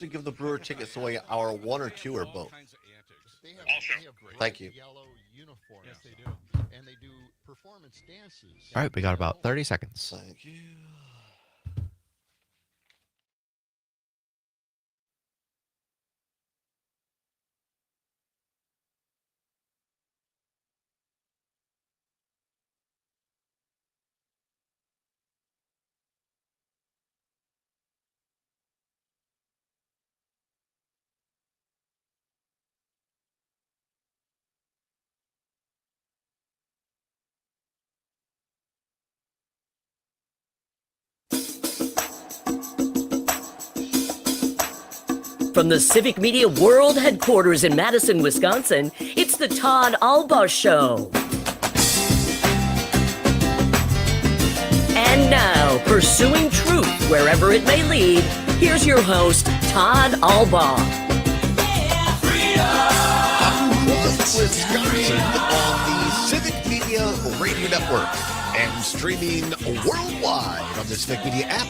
to give the Brewer tickets away, our one or two or both? Thank you. All right, we got about 30 seconds. Thank you. From the Civic Media World Headquarters in Madison, Wisconsin, it's the Todd Allbaugh Show. And now, pursuing truth wherever it may lead, here's your host, Todd Allbaugh. Wisconsin on the Civic Media Radio Network and streaming worldwide on the Civic Media app.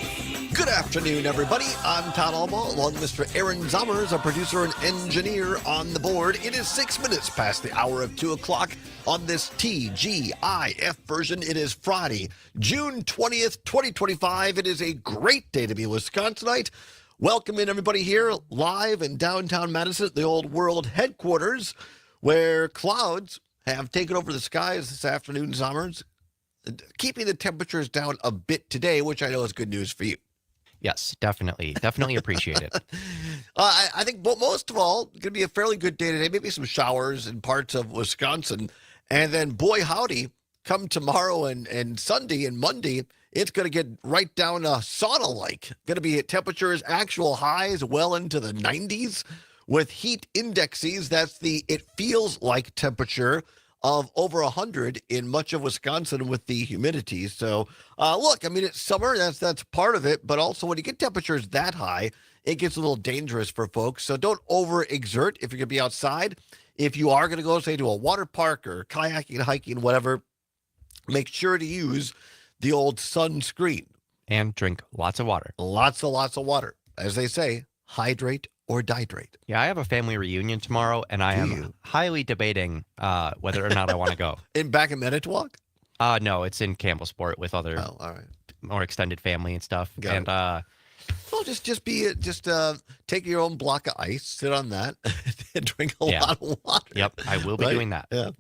Good afternoon, everybody. I'm Todd Allbaugh, along with Mr. Aaron Zommers, a producer and engineer on the board. It is 6 minutes past the hour of 2 o'clock on this TGIF version. It is Friday, June 20th, 2025. It is a great day to be a Wisconsinite. Welcome in, everybody, here live in downtown Madison at the Old World Headquarters, where clouds have taken over the skies this afternoon, Zommers, keeping the temperatures down a bit today, which I know is good news for you. Yes, definitely. Definitely appreciate it. I think most of all, going to be a fairly good day today. Maybe some showers in parts of Wisconsin. And then, boy, howdy, come tomorrow and Sunday and Monday, it's going to get right down sauna-like. Going to be at temperatures, actual highs well into the 90s with heat indexes. That's the it feels like temperature of over 100 in much of Wisconsin with the humidity. So, look, I mean, it's summer. That's part of it. But also, when you get temperatures that high, it gets a little dangerous for folks. So don't overexert if you're going to be outside. If you are going to go, say, to a water park or kayaking, hiking, whatever, make sure to use the old sunscreen. And drink lots of water. Lots of water. As they say, hydrate or dihydrate. Yeah, I have a family reunion tomorrow, and I am highly debating whether or not I want to go. Back in Manitowoc? No, it's in Campbellsport with other all right. more extended family and stuff. Got well, just take your own block of ice, sit on that, and drink a lot of water. Yep, I will be doing that. Yeah.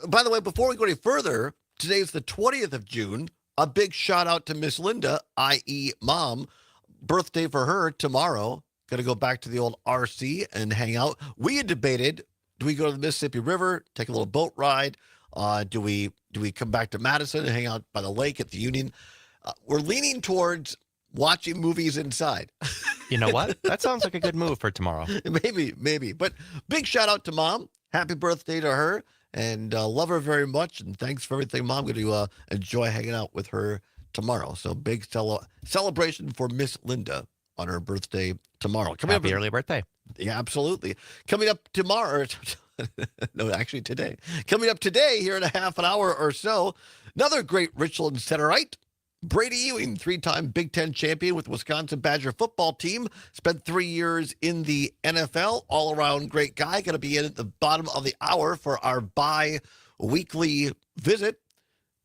By the way, before we go any further, today's the 20th of June. A big shout out to Miss Linda, i.e. Mom. Birthday for her tomorrow. Going to go back to the old RC and hang out. We had debated, do we go to the Mississippi River, take a little boat ride? Do we come back to Madison and hang out by the lake at the Union? We're leaning towards watching movies inside. You know what? That sounds like a good move for tomorrow. Maybe. But big shout out to Mom. Happy birthday to her. And love her very much. And thanks for everything, Mom. Going to enjoy hanging out with her tomorrow. So big celebration for Miss Linda on her birthday tomorrow. Happy early birthday. Yeah, absolutely. Coming up tomorrow. No, actually today. Coming up today, here in a half an hour or so, another great Richland Centerite, Brady Ewing, three-time Big Ten champion with the Wisconsin Badger football team. Spent 3 years in the NFL. All-around great guy. Going to be in at the bottom of the hour for our bi-weekly visit.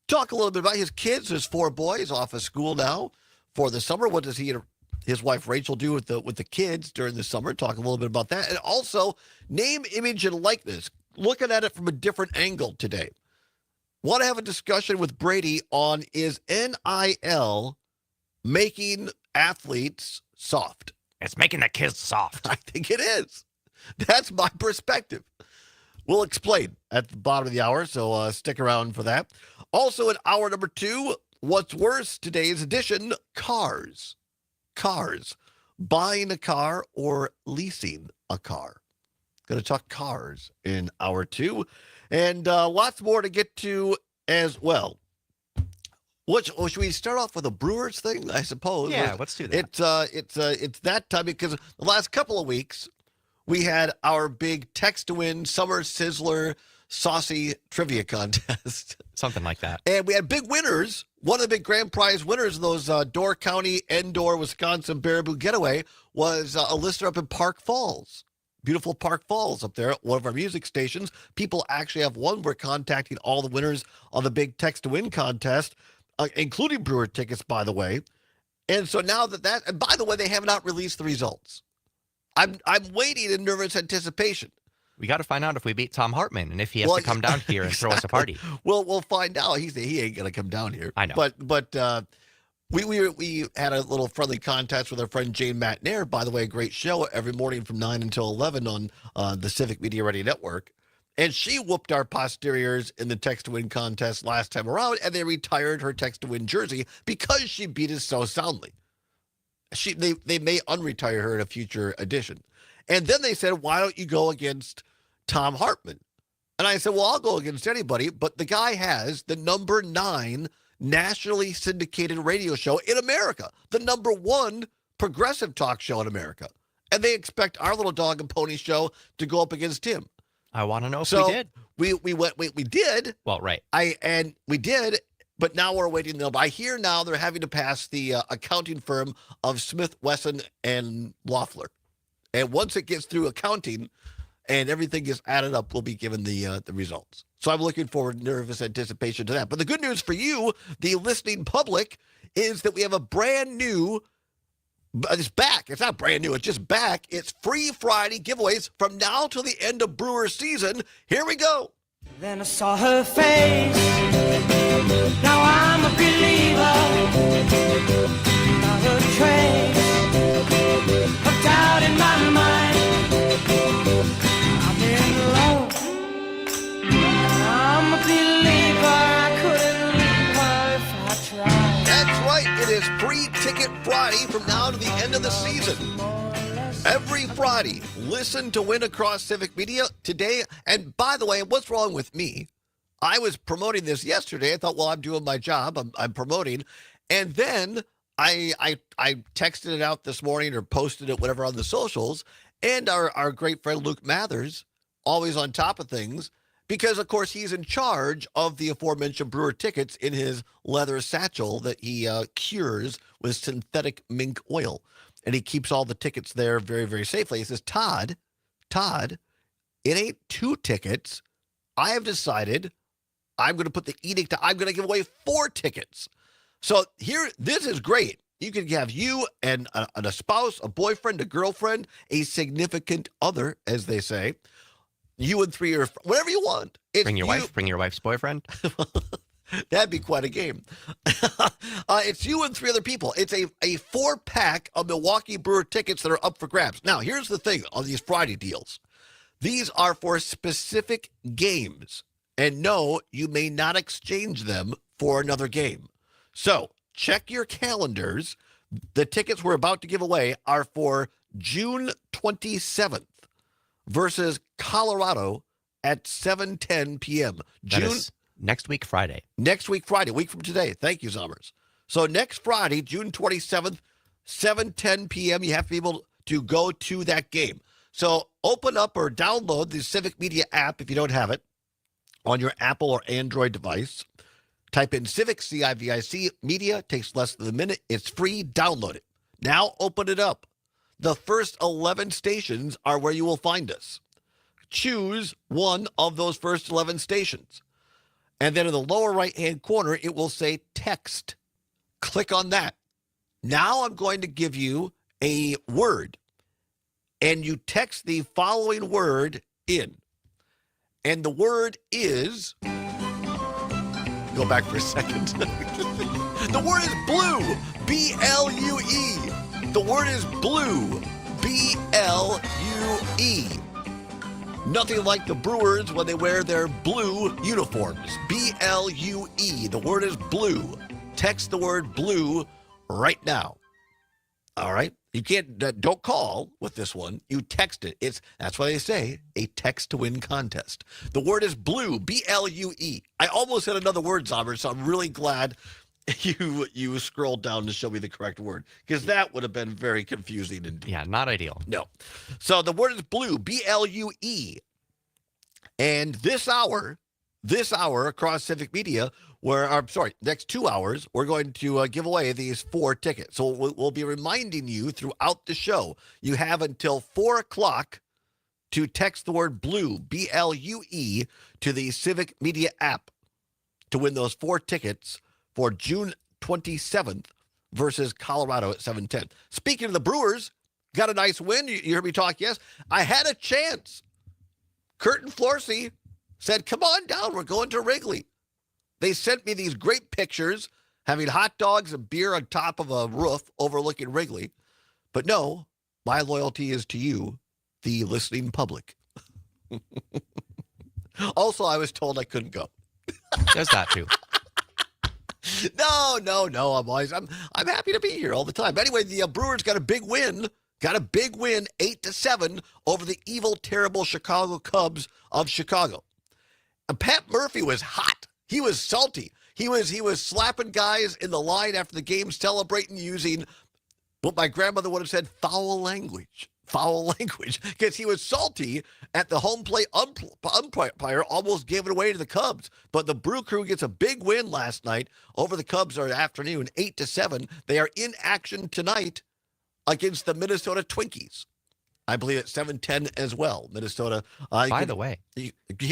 Talk a little bit about his kids, his 4 boys off of school now for the summer. What does he and his wife Rachel do with the kids during the summer? Talk a little bit about that. And also, name, image, and likeness. Looking at it from a different angle today. Want to have a discussion with Brady on is NIL making athletes soft? It's making the kids soft. I think it is. That's my perspective. We'll explain at the bottom of the hour, so stick around for that. Also in hour number 2, what's worse, today's edition, cars. Cars. Buying a car or leasing a car. Going to talk cars in hour 2. And lots more to get to as well. Should we start off with a Brewers thing, I suppose? Yeah, let's do that. It's that time because the last couple of weeks, we had our big text-to-win summer sizzler, saucy trivia contest. Something like that. And we had big winners. One of the big grand prize winners of those Door County, Endor, Wisconsin Baraboo Getaway was a listener up in Park Falls. Beautiful Park Falls up there, one of our music stations. People actually have won. We're contacting all the winners on the big text to win contest, including Brewer tickets, by the way. And so now and by the way, they have not released the results. I'm waiting in nervous anticipation. We got to find out if we beat Tom Hartman and if he has to come down here and throw us a party. Well, we'll find out. He ain't gonna come down here. I know. But we had a little friendly contest with our friend Jane Matnair. By the way, a great show every morning from 9 until 11 on the Civic Media Ready Network. And she whooped our posteriors in the text to win contest last time around, and they retired her text to win jersey because she beat us so soundly. They may unretire her in a future edition. And then they said, why don't you go against Tom Hartman? And I said, well, I'll go against anybody, but the guy has the number 9 nationally syndicated radio show in America, the number 1 progressive talk show in America. And they expect our little dog and pony show to go up against him. I want to know if we did. We did. Well, right. We did, but now we're waiting. I hear now they're having to pass the accounting firm of Smith, Wesson, and Loeffler. And once it gets through accounting and everything gets added up, we'll be given the results. So I'm looking forward in nervous anticipation to that. But the good news for you, the listening public, is that we have a brand new, it's back. It's not brand new. It's just back. It's free Friday giveaways from now till the end of Brewer season. Here we go. Then I saw her face. Now I'm a believer. Not a trace of doubt in my mind. I've been alone. I'm a believer. I couldn't leave her if I tried. That's right. It is Free Ticket Friday from now to the end of the season. Every Friday, listen to win across Civic Media today. And by the way, what's wrong with me? I was promoting this yesterday. I thought, well, I'm doing my job. I'm promoting. And then I texted it out this morning or posted it, whatever, on the socials. And our great friend Luke Mathers, always on top of things, because, of course, he's in charge of the aforementioned Brewer tickets in his leather satchel that he cures with synthetic mink oil. And he keeps all the tickets there very, very safely. He says, Todd, it ain't 2 tickets. I have decided I'm going to put the edict. I'm going to give away 4 tickets. So here, this is great. You can have you and a spouse, a boyfriend, a girlfriend, a significant other, as they say. You and 3 or whatever you want. Bring your wife. Bring your wife's boyfriend. That'd be quite a game. It's you and 3 other people. It's a 4-pack of Milwaukee Brewer tickets that are up for grabs. Now, here's the thing on these Friday deals. These are for specific games. And no, you may not exchange them for another game. So check your calendars. The tickets we're about to give away are for June 27th versus Colorado at 7:10 p.m. Next week, Friday. Next week, Friday, a week from today. Thank you, Zommers. So next Friday, June 27th, 7:10 p.m., you have to be able to go to that game. So open up or download the Civic Media app if you don't have it on your Apple or Android device. Type in Civic, C-I-V-I-C, Media. Takes less than a minute. It's free. Download it. Now open it up. The first 11 stations are where you will find us. Choose one of those first 11 stations. And then in the lower right-hand corner, it will say text. Click on that. Now I'm going to give you a word. And you text the following word in. And the word is... Go back for a second. The word is blue. B-L-U-E. The word is blue. B-L-U-E. Nothing like the Brewers when they wear their blue uniforms. B-L-U-E. The word is blue. Text the word blue right now. All right? You can't, don't call with this one. You text it. That's why they say a text to win contest. The word is blue, B-L-U-E. I almost said another word, Zommer, so I'm really glad you scrolled down to show me the correct word, because that would have been very confusing indeed. Yeah, not ideal. No. So the word is blue, B-L-U-E. And this hour across Civic Media, next 2 hours, we're going to give away these 4 tickets. So we'll be reminding you throughout the show. You have until 4 o'clock to text the word BLUE, B-L-U-E, to the Civic Media app to win those 4 tickets for June 27th versus Colorado at 7:10. Speaking of the Brewers, got a nice win. You heard me talk, yes? I had a chance. Kurt and Florsey said, come on down, we're going to Wrigley. They sent me these great pictures, having hot dogs and beer on top of a roof overlooking Wrigley. But no, my loyalty is to you, the listening public. Also, I was told I couldn't go. There's that too. No. I'm happy to be here all the time. Anyway, the Brewers got a big win. 8-7 over the evil, terrible Chicago Cubs of Chicago. And Pat Murphy was hot. He was salty. He was slapping guys in the line after the game, celebrating using what my grandmother would have said, foul language, because he was salty at the home plate umpire almost gave it away to the Cubs. But the Brew Crew gets a big win last night over the Cubs this afternoon, 8-7. They are in action tonight against the Minnesota Twinkies. I believe at 7:10 as well. Minnesota. By the way,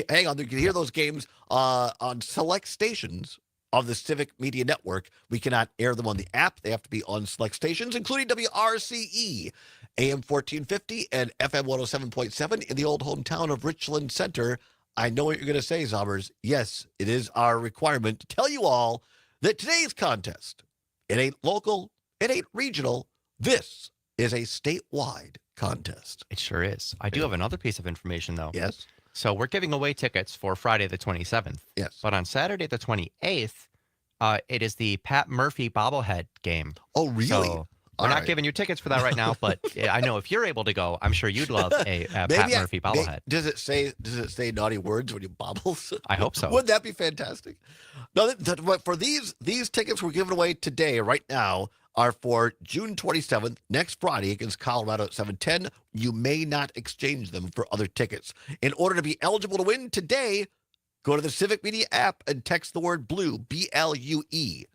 hang on. You can hear those games on select stations of the Civic Media Network. We cannot air them on the app. They have to be on select stations, including WRCE, AM 1450 and FM 107.7 in the old hometown of Richland Center. I know what you're going to say, Zombers. Yes, it is our requirement to tell you all that today's contest, it ain't local, it ain't regional. This is a statewide contest. it sure is. I do have another piece of information, though. Yes. So we're giving away tickets for Friday the 27th. Yes. But on Saturday the 28th, it is the Pat Murphy bobblehead game. Oh, really? So we're not giving you tickets for that right now, but I know if you're able to go, I'm sure you'd love a Pat Murphy bobblehead. Does it say naughty words when you bobbles? I hope so. Wouldn't that be fantastic? No, but for these tickets we're giving away today, right now, are for June 27th, next Friday against Colorado at 7:10. You may not exchange them for other tickets. In order to be eligible to win today, go to the Civic Media app and text the word BLUE, B-L-U-E,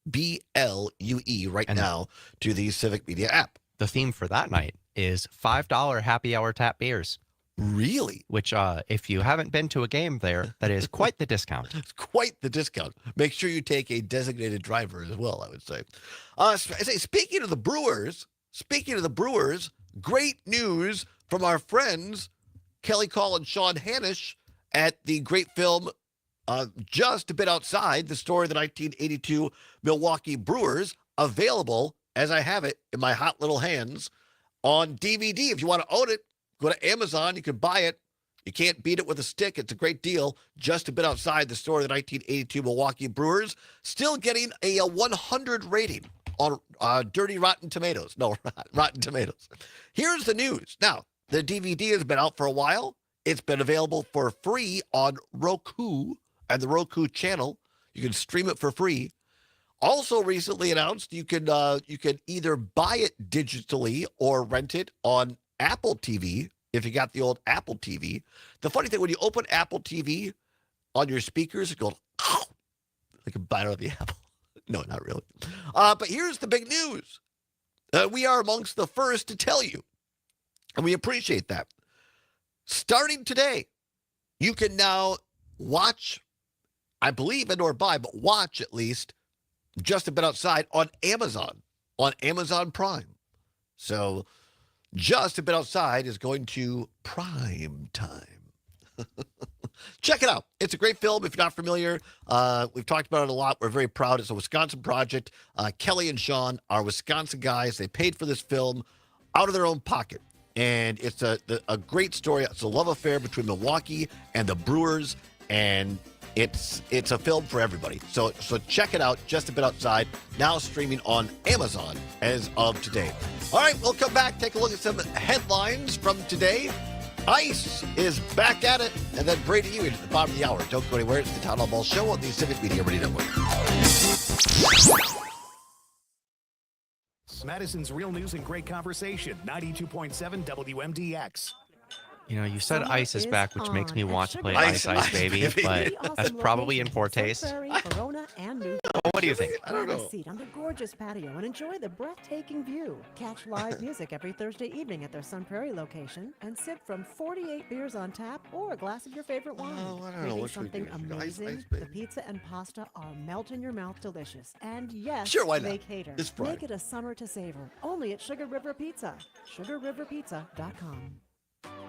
B-L-U-E right now to the Civic Media app. The theme for that night is $5 happy hour tap beers. Really? Which, if you haven't been to a game there, that is quite the discount. It's quite the discount. Make sure you take a designated driver as well, I would say. Speaking of the Brewers, great news from our friends Kelly Call and Sean Hanisch at the great film Just a Bit Outside, the story of the 1982 Milwaukee Brewers, available, as I have it in my hot little hands, on DVD. If you want to own it, go to Amazon. You can buy it. You can't beat it with a stick. It's a great deal. Just a Bit Outside, the story of the 1982 Milwaukee Brewers. Still getting a 100 rating on Dirty Rotten Tomatoes. No, Rotten Tomatoes. Here's the news. Now, the DVD has been out for a while. It's been available for free on Roku and the Roku channel. You can stream it for free. Also recently announced you can either buy it digitally or rent it on Apple TV, if you got the old Apple TV. The funny thing, when you open Apple TV on your speakers, it goes, oh, like a bite out of the apple. No, not really. But here's the big news. We are amongst the first to tell you, and we appreciate that. Starting today, you can now watch, I believe, and or buy, but watch at least, Just a Bit Outside on Amazon Prime. So Just a Bit Outside is going to prime time. Check it out. It's a great film. If you're not familiar, we've talked about it a lot. We're very proud. It's a Wisconsin project. Kelly and Sean are Wisconsin guys. They paid for this film out of their own pocket. And it's a great story. It's a love affair between Milwaukee and the Brewers. And it's a film for everybody. So check it out. Just a Bit Outside, now streaming on Amazon as of today. All right, we'll come back, take a look at some headlines from today. ICE is back at it, and then Brady Ewing at the bottom of the hour. Don't go anywhere. It's the Todd Allbaugh Show on the Civic Media Radio Network. Madison's real news and great conversation, 92.7 WMDX. You said Summer ice is back, which is makes me on want to at play Sugar Ice Ice Baby, Baby. but Three awesome that's probably in locations poor Sun taste. Prairie, Corona, and New What do you think? I don't Grab a know. seat on the gorgeous patio and enjoy the breathtaking view. Catch live music every Thursday evening at their Sun Prairie location and sip from 48 beers on tap or a glass of your favorite wine. Oh, I don't know. Craving What should we something do? Ice amazing? Baby. The pizza and pasta are melt in your mouth delicious. And yes, Sure, why not? they cater. It's Friday. Make it a summer to savor. Only at Sugar River Pizza. SugarRiverPizza.com.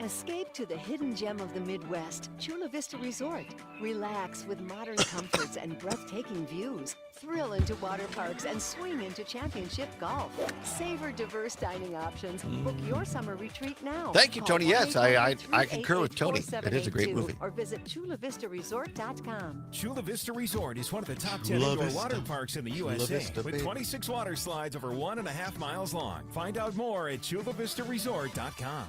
Escape to the hidden gem of the Midwest, Chula Vista Resort. Relax with modern comforts and breathtaking views. Thrill into water parks and swing into championship golf. Savor diverse dining options. Book your summer retreat now. Thank you, Call Tony. Yes, I 1-800-388-4782 concur with Tony. It is a great movie. Or visit chulavistaresort.com. Chula Vista Resort is one of the top 10 Chula indoor Vista. water parks in the Chula USA, Vista, with baby. 26 water slides over 1.5 miles long. Find out more at chulavistaresort.com.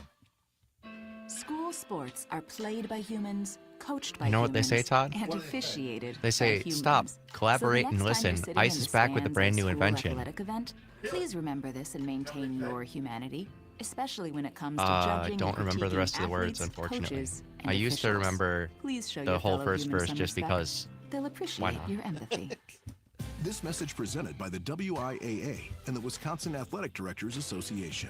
School sports are played by humans, coached by You know what humans, they say, Todd? and officiated They say, by humans. stop, collaborate, So the and next time you're listen. sitting Ice in is the back with a stands brand at a new school invention. athletic event, please remember this and maintain your humanity, especially when it comes to I judging don't and remember the critiquing rest of the words, athletes, unfortunately. coaches, and I used to officials. remember Please show the your whole fellow first humans verse some just respect. because. They'll appreciate not? your empathy. This message presented by the WIAA and the Wisconsin Athletic Directors Association.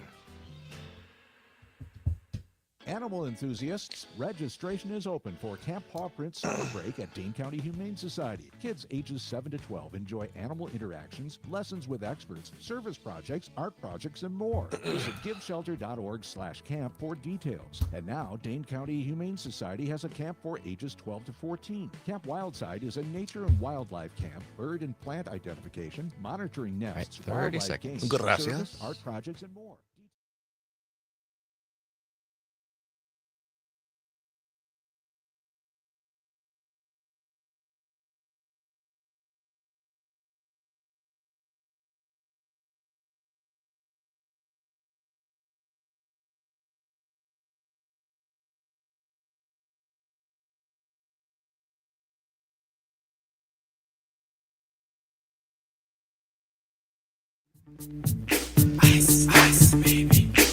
Animal enthusiasts, registration is open for Camp Paw Print Summer Break at Dane County Humane Society. Kids ages 7 to 12 enjoy animal interactions, lessons with experts, service projects, art projects, and more. Visit giveshelter.org/camp for details. And now, Dane County Humane Society has a camp for ages 12 to 14. Camp Wildside is a nature and wildlife camp, bird and plant identification, monitoring nests, 30 wildlife seconds. games, Gracias. service, art projects, and more.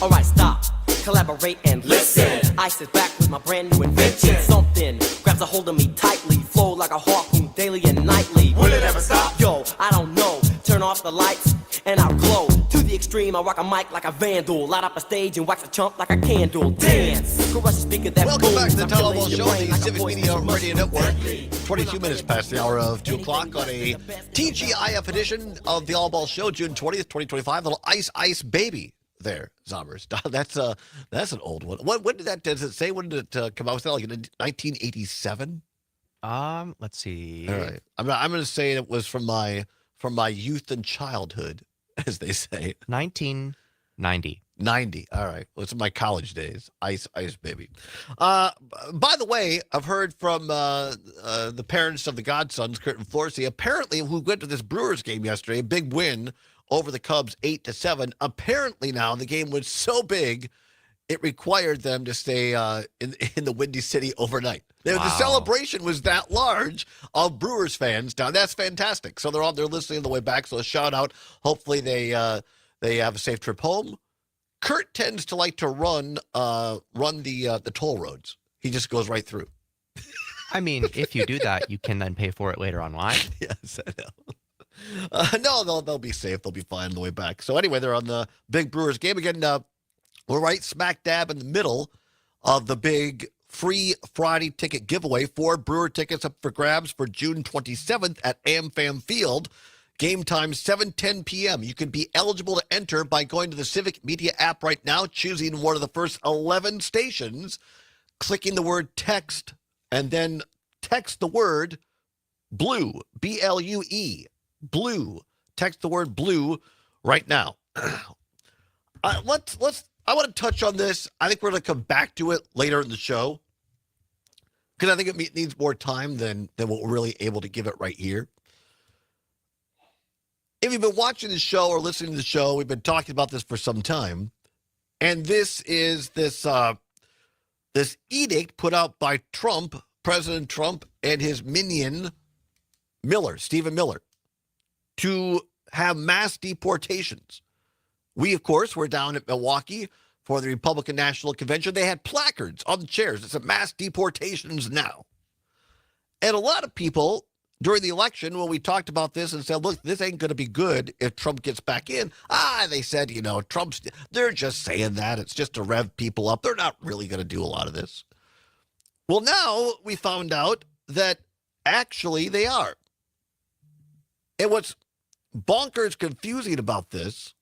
Alright, stop, collaborate and listen. Ice is back with my brand new invention. Something grabs a hold of me tightly, flow like a harpoon daily and nightly. Will it ever stop? Yo, I don't know. Turn off the lights and I'll glow. To the extreme, I rock a mic like a vandal. Light up a stage and wax a chump like a candle. Dance, caress a speaker that Welcome back to the booms. Todd I'm Allbaugh filling your Show, brain the like a Civic poisonous Media mushroom. Radio Network. 22 minutes past the hour of 2 o'clock on a TGIF edition of the Allbaugh Show, June 20th, 2025. Little Ice Baby there, Zombers. That's an old one. When did that, does it say when did it come out? Was that like in 1987? Let's see. All right. I'm going to say it was from my youth and childhood, as they say. 1990. 90. All right. Well, it's my college days. Ice Baby. By the way, I've heard from the parents of the Godsons, Kurt and Florcy, apparently who went to this Brewers game yesterday, a big win over the Cubs 8-7. Apparently now the game was so big, it required them to stay in the Windy City overnight. The celebration was that large of Brewers fans down. That's fantastic. So they're listening on the way back. So a shout out. Hopefully they have a safe trip home. Kurt tends to like to run the toll roads. He just goes right through. I mean, if you do that, you can then pay for it later online. Yes, I know. No, they'll be safe. They'll be fine on the way back. So anyway, they're on the big Brewers game again. We're right smack dab in the middle of the big free Friday ticket giveaway. 4 Brewer tickets up for grabs for June 27th at AmFam Field. Game time, 7:10 p.m. You can be eligible to enter by going to the Civic Media app right now, choosing one of the first 11 stations, clicking the word text, and then text the word blue, B-L-U-E, blue. Text the word blue right now. I want to touch on this. I think we're going to come back to it later in the show because I think it needs more time than what we're really able to give it right here. If you've been watching the show or listening to the show, we've been talking about this for some time. And this is this edict put out by Trump, President Trump, and his minion, Stephen Miller, to have mass deportations. We, of course, were down at Milwaukee for the Republican National Convention. They had placards on the chairs. It's a mass deportations now. And a lot of people during the election, when we talked about this and said, look, this ain't going to be good if Trump gets back in. They said, they're just saying that. It's just to rev people up. They're not really going to do a lot of this. Well, now we found out that actually they are. And what's bonkers confusing about this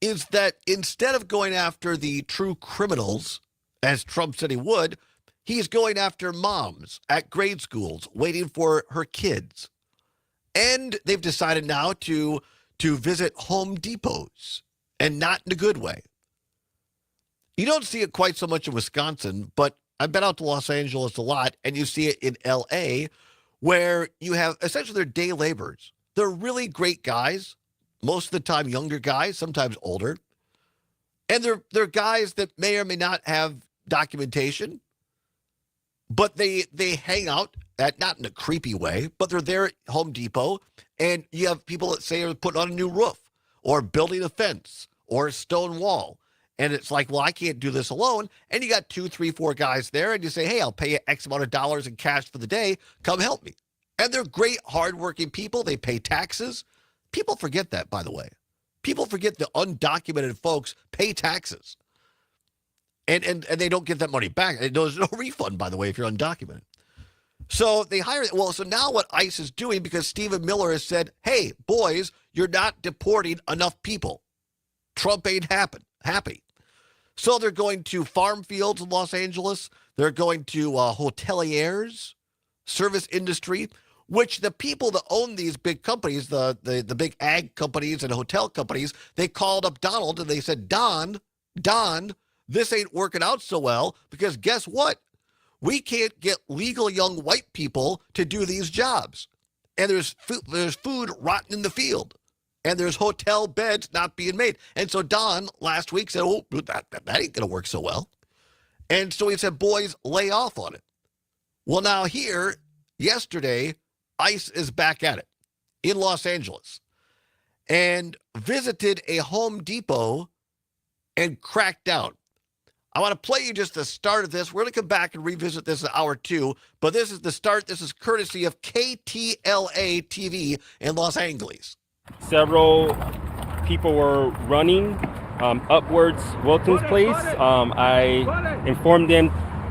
is that instead of going after the true criminals, as Trump said he would, he's going after moms at grade schools waiting for her kids. And they've decided now to visit Home Depots, and not in a good way. You don't see it quite so much in Wisconsin, but I've been out to Los Angeles a lot, and you see it in L.A., where you have essentially they're day laborers. They're really great guys, most of the time younger guys, sometimes older. And they're guys that may or may not have documentation, but they hang out not in a creepy way, but they're there at Home Depot, and you have people that say are putting on a new roof or building a fence or a stone wall. And it's like, well, I can't do this alone. And you got 2, 3, 4 guys there, and you say, hey, I'll pay you X amount of dollars in cash for the day. Come help me. And they're great, hardworking people. They pay taxes. People forget that, by the way. People forget the undocumented folks pay taxes. And they don't get that money back. There's no refund, by the way, if you're undocumented. So they hire, so now what ICE is doing, because Stephen Miller has said, hey, boys, you're not deporting enough people. Trump ain't happy. So they're going to farm fields in Los Angeles. They're going to hoteliers, service industry, which the people that own these big companies, the big ag companies and hotel companies, they called up Donald and they said, Don, this ain't working out so well, because guess what? We can't get legal young white people to do these jobs. And there's food rotting in the field. And there's hotel beds not being made. And so Don last week said, oh, that ain't going to work so well. And so he said, boys, lay off on it. Well, now here, yesterday, ICE is back at it in Los Angeles and visited a Home Depot and cracked down. I want to play you just the start of this. We're going to come back and revisit this in hour 2, but this is the start. This is courtesy of KTLA TV in Los Angeles. Several people were running upwards Wilton's place. I informed them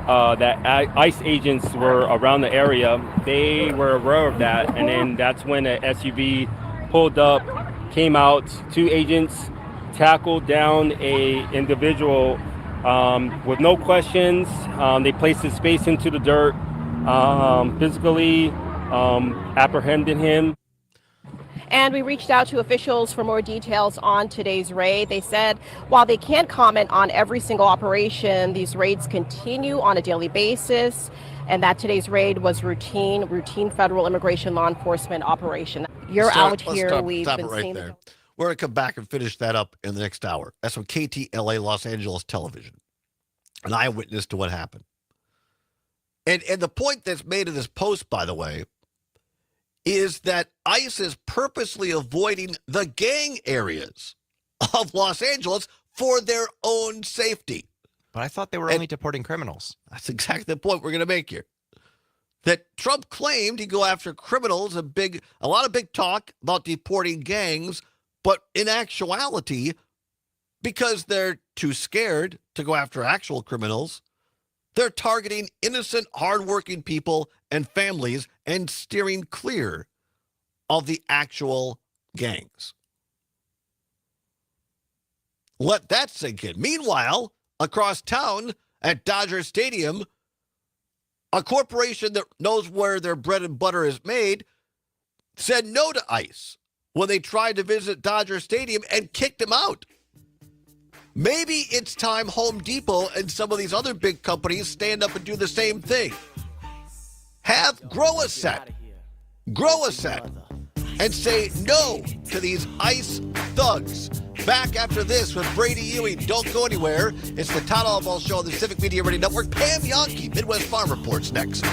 that ICE agents were around the area. They were aware of that, and then that's when an SUV pulled up, came out, 2 agents tackled down a individual with no questions. They placed his face into the dirt, physically apprehended him. And we reached out to officials for more details on today's raid. They said while they can't comment on every single operation, these raids continue on a daily basis, and that today's raid was routine federal immigration law enforcement operation. You're out here. We've been seeing there. We're going to come back and finish that up in the next hour. That's from KTLA Los Angeles Television, an eyewitness to what happened. And the point that's made in this post, by the way, is that ICE is purposely avoiding the gang areas of Los Angeles for their own safety. But I thought they were only deporting criminals. That's exactly the point we're going to make here. That Trump claimed he'd go after criminals, a lot of big talk about deporting gangs, but in actuality, because they're too scared to go after actual criminals, they're targeting innocent, hardworking people and families and steering clear of the actual gangs. Let that sink in. Meanwhile, across town at Dodger Stadium, a corporation that knows where their bread and butter is made said no to ICE when they tried to visit Dodger Stadium and kicked them out. Maybe it's time Home Depot and some of these other big companies stand up and do the same thing. Grow a set, and say no to these ICE thugs. Back after this with Brady Ewing. Don't go anywhere. It's the Todd Allbaugh Show on the Civic Media Radio Network. Pam Yonke, Midwest Farm Reports next.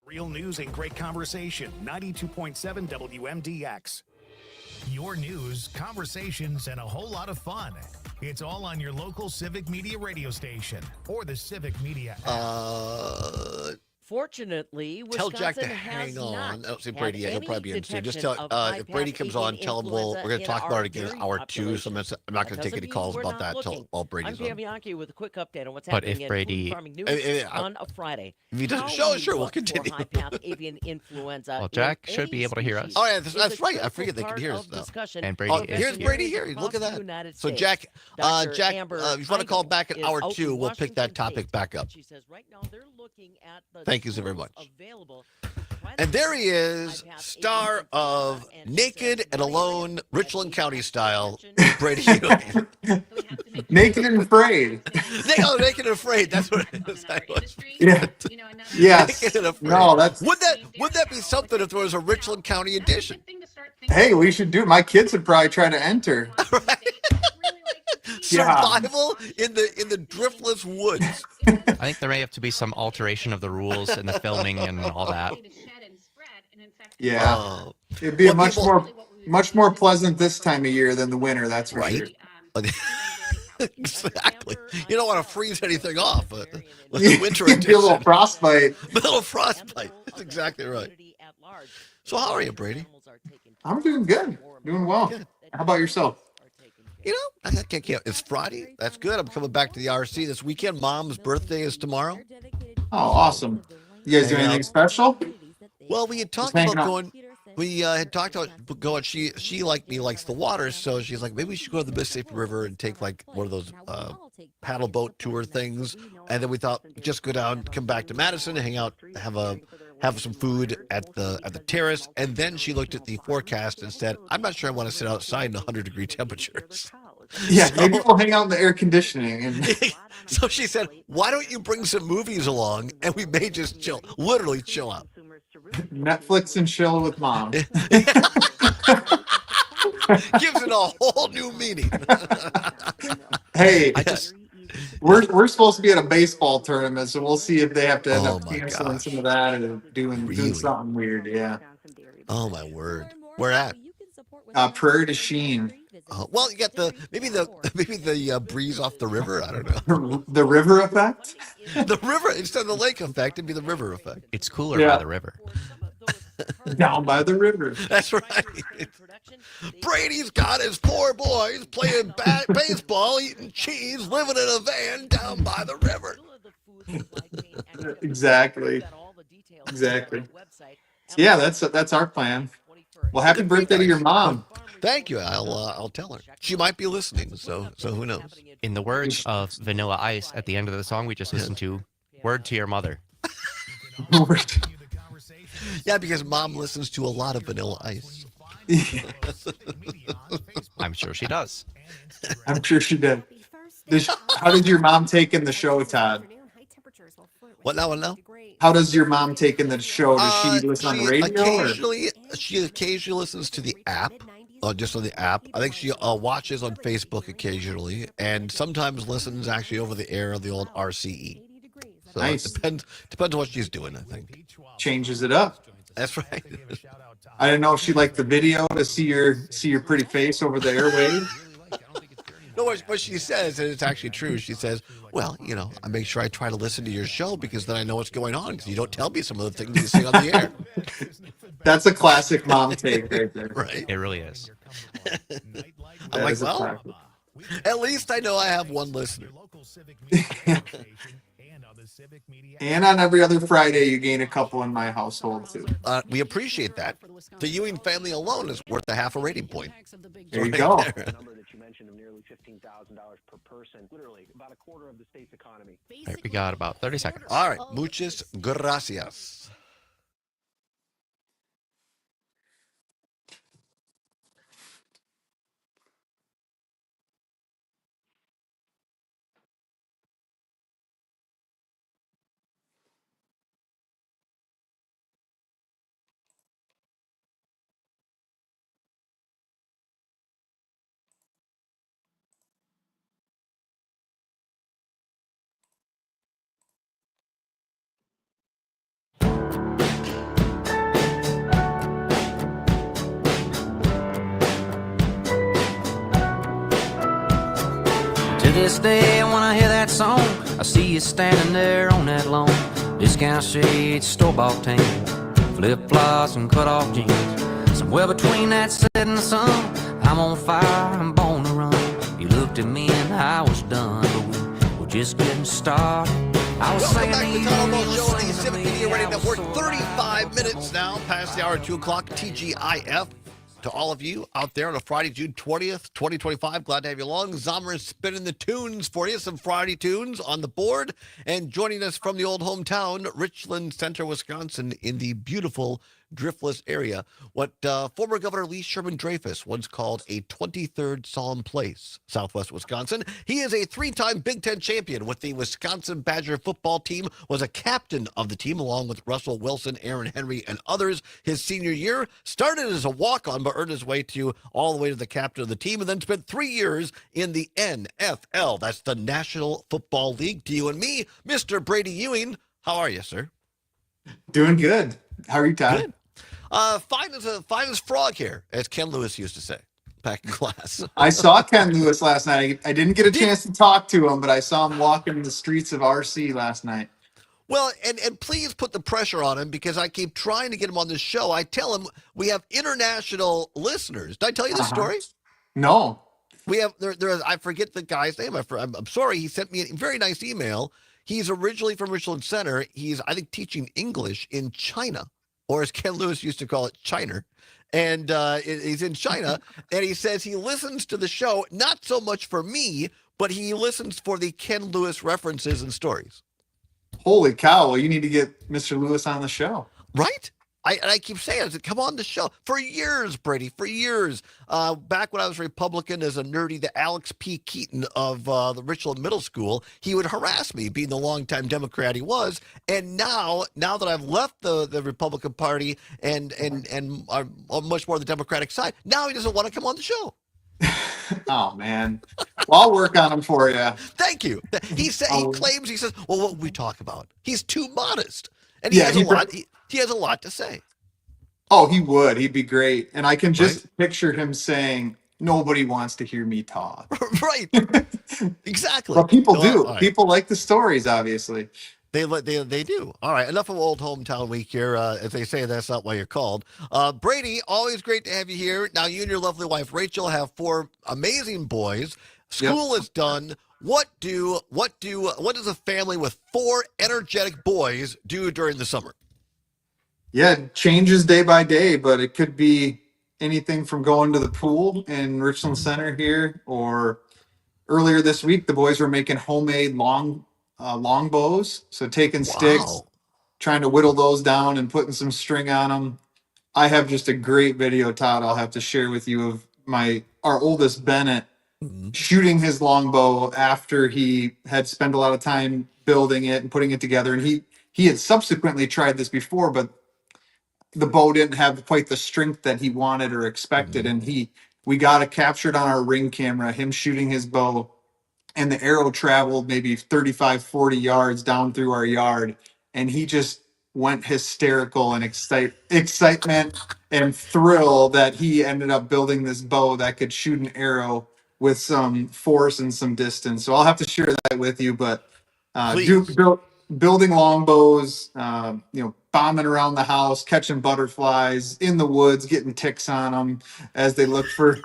Real news. news and great conversation. 92.7 WMDX. Your news, conversations, and a whole lot of fun. It's all on your local Civic Media radio station or the Civic Media app. Fortunately, Tell Jack to Wisconsin has hang on. I not don't see had Brady yet. He'll any probably be in soon. Just detection tell of if Brady high-path comes on, avian tell him we're going to influenza talk in about our it again in dairy hour 2. So population. I'm not going to take any Because of calls these, we're about that not until looking. all Brady's I'm Pam on. Bianchi with a quick update on what's But happening if in Brady- food farming news on a Friday. If he doesn't How show, we sure, we'll look for continue. high-path avian influenza Well, in Jack should any be able to hear us. species Oh, yeah, is that's a right. I critical forget they can part hear us of now. discussion And Brady for is Here's here. Brady veterinarians here. Look at across the that. United So States. Jack, Dr. Jack, Amber if you want to call Heigl back in is hour out 2, in we'll pick that Washington topic State. back up. She says right now they're looking at the Thank you so very tools much. available. And there he is, star of Naked and Alone, Richland County style, Brady Ewing. Naked and Afraid. Naked and Afraid. That's what it is. Yeah. Yes. Naked and Afraid. No, that's. Would that be something if there was a Richland County edition? Hey, we should do. My kids would probably try to enter. Survival in the driftless woods. I think there may have to be some alteration of the rules in the filming and all that. Yeah. Oh. It'd be a much more pleasant this time of year than the winter. That's for sure. Exactly. You don't want to freeze anything off. But the winter It'd be a little edition. frostbite. A little frostbite. That's exactly right. So how are you, Brady? I'm doing good. Doing well. Good. How about yourself? You know, I can't. It's Friday. That's good. I'm coming back to the RC this weekend. Mom's birthday is tomorrow. Oh, awesome. You guys do Hang anything out. special? Well, we had talked hanging about out. going. We had talked about going. She like me likes the water, so she's like, maybe we should go to the Mississippi River and take like one of those paddle boat tour things. And then we thought just go down, come back to Madison, hang out, have some food at the terrace. And then she looked at the forecast and said, I'm not sure I want to sit outside in 100-degree temperatures. Yeah, maybe we'll hang out in the air conditioning. And So she said, why don't you bring some movies along and we may just literally chill out. Netflix and chill with mom. Gives it a whole new meaning. Hey, we're supposed to be at a baseball tournament, so we'll see if they have to end Oh up my canceling gosh. some of that and doing Really? something weird. Yeah. Oh my word. Where at? Prairie to Sheen. Well, you got maybe the breeze off the river. I don't know. The river effect. The river instead of the lake effect, it'd be the river effect. It's cooler Yeah. by the river. Down by the river. That's right. Brady's got his poor boys playing baseball, eating cheese, living in a van down by the river. Exactly. Yeah, that's our plan. Well, happy birthday to your mom. Thank you. I'll tell her. She might be listening, so who knows? In the words of Vanilla Ice at the end of the song we just listened to, word to your mother. Yeah, because mom listens to a lot of Vanilla Ice. I'm sure she does. I'm sure she did. How did your mom take in the show, Todd? What now? How does your mom take in the show? Does she listen on the radio? She occasionally listens to the app, just on the app. I think she watches on Facebook occasionally, and sometimes listens actually over the air of the old RCE. So Nice. It depends on what she's doing, I think. Changes it up. That's right. I didn't know if she liked the video to see your pretty face over the airwaves. No, what she says, and it's actually true. She says, well, I make sure I try to listen to your show because then I know what's going on because you don't tell me some of the things you say on the air. That's a classic mom take right there. Right. It really is. I'm like, well, at least I know I have one listener. And on every other Friday, you gain a couple in my household, too. We appreciate that. The Ewing family alone is worth a half a rating point. There you go. There. You mentioned of nearly $15,000 per person, literally about a quarter of the state's economy. All right, we got about 30 seconds. All right. Muchas gracias. To this day, when I hear that song, I see you standing there on that lawn. Discount shades, store-bought tan, flip-flops and cut-off jeans. Somewhere between that setting sun, I'm on fire, I'm born to run. You looked at me and I was done, but we were just getting started. I was Welcome back saying to to the Todd you, Allbaugh you Show were on the saying to Civic me, Media Radio I was Network. so 35 minutes now past the hour, 2 o'clock, TGIF. To all of you out there on a Friday, June 20th, 2025, glad to have you along. Zomer is spinning the tunes for you, some Friday tunes on the board. And joining us from the old hometown, Richland Center, Wisconsin, in the beautiful Driftless area, what former Governor Lee Sherman Dreyfus once called a 23rd solemn place, Southwest Wisconsin. He is a 3-time Big Ten champion with the Wisconsin Badger football team, was a captain of the team along with Russell Wilson, Aaron Henry, and others his senior year. Started as a walk-on, but earned his way to all the way to the captain of the team, and then spent 3 years in the NFL. That's the National Football League. To you and me, Mr. Brady Ewing. How are you, sir? Doing good. How are you, Todd? Good. Fine as frog hair, as Ken Lewis used to say back in class. I saw Ken Lewis last night. I didn't get a chance to talk to him, but I saw him walking the streets of RC last night. Well, and please put the pressure on him because I keep trying to get him on this show. I tell him we have international listeners. Did I tell you this story? No. We have I forget the guy's name. I'm sorry. He sent me a very nice email. He's originally from Richland Center. He's, I think, teaching English in China, or as Ken Lewis used to call it, China. And he's in China, and he says he listens to the show, not so much for me, but he listens for the Ken Lewis references and stories. Holy cow. Well, you need to get Mr. Lewis on the show. Right? I keep saying, I said, come on the show. For years, Brady, for years. Back when I was Republican as a nerdy, the Alex P. Keaton of the Richland Middle School, he would harass me, being the longtime Democrat he was. And now that I've left the Republican Party and I'm much more on the Democratic side, now he doesn't want to come on the show. Oh, man. Well, I'll work on him for you. Thank you. He claims, he says, well, what we talk about? He's too modest. And he has a lot. He has a lot to say. Oh, he would. He'd be great. And I can just picture him saying, nobody wants to hear me talk. Right. Exactly. But people do. Right. People like the stories, obviously. They do. All right. Enough of Old Hometown Week here. As they say, that's not why you're called. Brady, always great to have you here. Now, you and your lovely wife, Rachel, have 4 amazing boys. School is done. What does a family with 4 energetic boys do during the summer? Yeah, it changes day by day, but it could be anything from going to the pool in Richland Center here, or earlier this week, the boys were making homemade longbows. So taking sticks, trying to whittle those down and putting some string on them. I have just a great video, Todd, I'll have to share with you of our oldest Bennett shooting his longbow after he had spent a lot of time building it and putting it together. And he had subsequently tried this before, but the bow didn't have quite the strength that he wanted or expected. And we got it captured on our Ring camera, him shooting his bow, and the arrow traveled maybe 35, 40 yards down through our yard. And he just went hysterical and excitement and thrill that he ended up building this bow that could shoot an arrow with some force and some distance. So I'll have to share that with you, but building longbows, bombing around the house, catching butterflies in the woods, getting ticks on them as they look for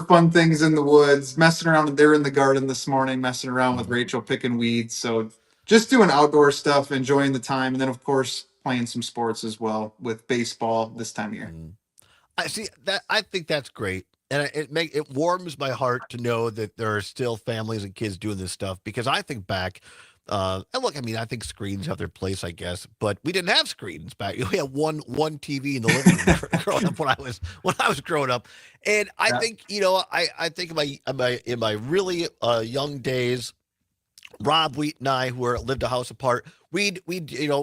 fun things in the woods, messing around. They're in the garden this morning, messing around with Rachel, picking weeds. So just doing outdoor stuff, enjoying the time. And then of course, playing some sports as well with baseball this time of year. I see that. I think that's great. And it warms my heart to know that there are still families and kids doing this stuff, because I think back, and look, I mean, I think screens have their place, I guess, but we didn't have screens back. We had one TV in the living room growing up when I was growing up. And I think, I think in my really young days, Rob Wheat and I, who lived a house apart, we'd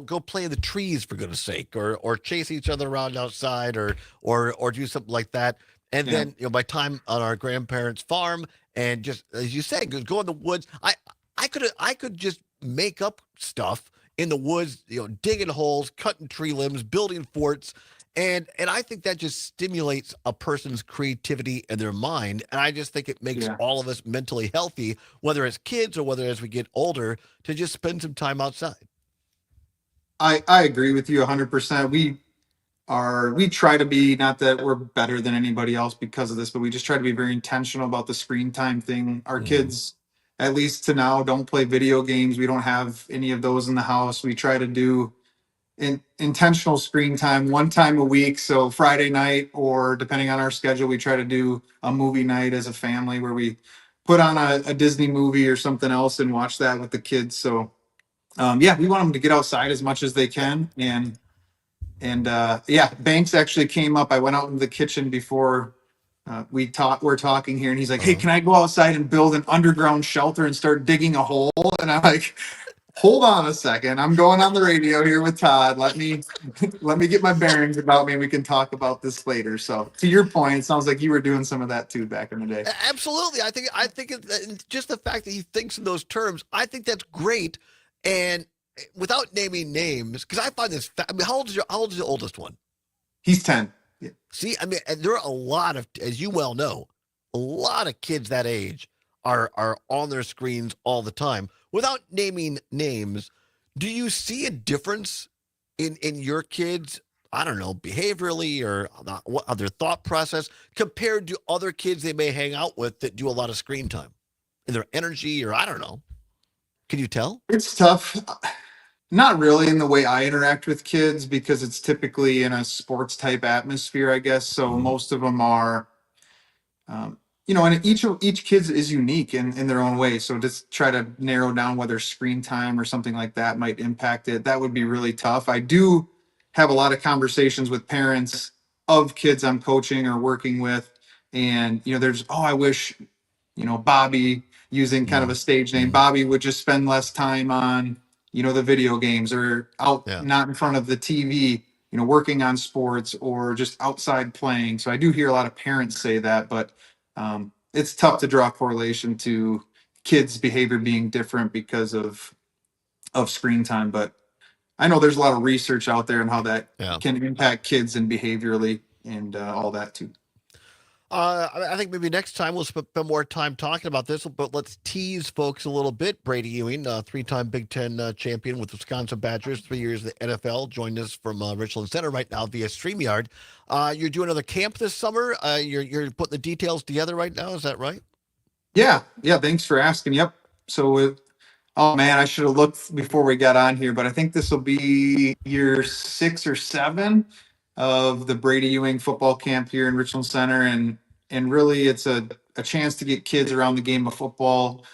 go play in the trees, for goodness sake, or chase each other around outside, or do something like that. And then, my time on our grandparents' farm, and just, as you say, go in the woods. I could just make up stuff in the woods, digging holes, cutting tree limbs, building forts. And I think that just stimulates a person's creativity and their mind. And I just think it makes all of us mentally healthy, whether it's kids or whether as we get older, to just spend some time outside. I agree with you 100%. We try to be, not that we're better than anybody else because of this, but we just try to be very intentional about the screen time thing. Our kids, at least to now, don't play video games. We don't have any of those in the house. We try to do intentional screen time one time a week. So Friday night, or depending on our schedule, we try to do a movie night as a family where we put on a Disney movie or something else and watch that with the kids. So yeah, we want them to get outside as much as they can. And yeah, Banks actually came up. I went out in the kitchen before we're talking here, and he's like, "Hey, can I go outside and build an underground shelter and start digging a hole?" And I'm like, "Hold on a second. I'm going on the radio here with Todd. Let me get my bearings about me, and we can talk about this later." So to your point, it sounds like you were doing some of that too back in the day. Absolutely. I think just the fact that he thinks in those terms, I think that's great. And without naming names, because I find this, I mean, how old is the oldest one? He's 10. Yeah. See, I mean, and there are a lot of, as you well know, a lot of kids that age are on their screens all the time. Without naming names, do you see a difference in your kids? I don't know, behaviorally or what other thought process compared to other kids they may hang out with that do a lot of screen time, in their energy, or I don't know. Can you tell? It's tough. Not really in the way I interact with kids, because it's typically in a sports type atmosphere, I guess. So most of them are, and each kid is unique in their own way. So just try to narrow down whether screen time or something like that might impact it. That would be really tough. I do have a lot of conversations with parents of kids I'm coaching or working with. And, there's, I wish, Bobby, using kind of a stage name, Bobby would just spend less time on, the video games, or out, not in front of the TV, working on sports, or just outside playing. So I do hear a lot of parents say that, but it's tough to draw a correlation to kids' behavior being different because of screen time. But I know there's a lot of research out there on how that can impact kids and behaviorally and all that too. I think maybe next time we'll spend more time talking about this, but let's tease folks a little bit. Brady Ewing, three-time Big Ten champion with Wisconsin Badgers, 3 years in the NFL, joined us from Richland Center right now via StreamYard. You're doing another camp this summer. You're putting the details together right now. Is that right? Yeah. Thanks for asking. Yep. So, oh man, I should have looked before we got on here, but I think this will be year 6 or 7 of the Brady Ewing football camp here in Richland Center, and really it's a chance to get kids around the game of football,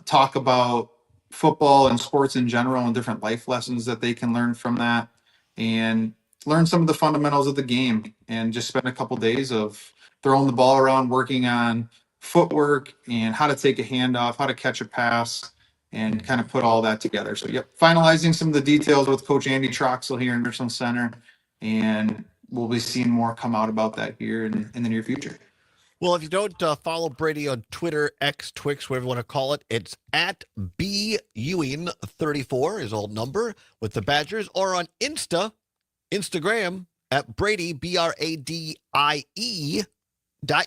talk about football and sports in general and different life lessons that they can learn from that, and learn some of the fundamentals of the game, and just spend a couple days of throwing the ball around, working on footwork and how to take a handoff, how to catch a pass, and kind of put all that together. So finalizing some of the details with Coach Andy Troxel here in Richland Center, and we'll be seeing more come out about that here in the near future. Well, if you don't follow Brady on Twitter, X, Twix, whatever you want to call it, it's at BEwing34, his old number, with the Badgers, or on Instagram at Brady, BRADIE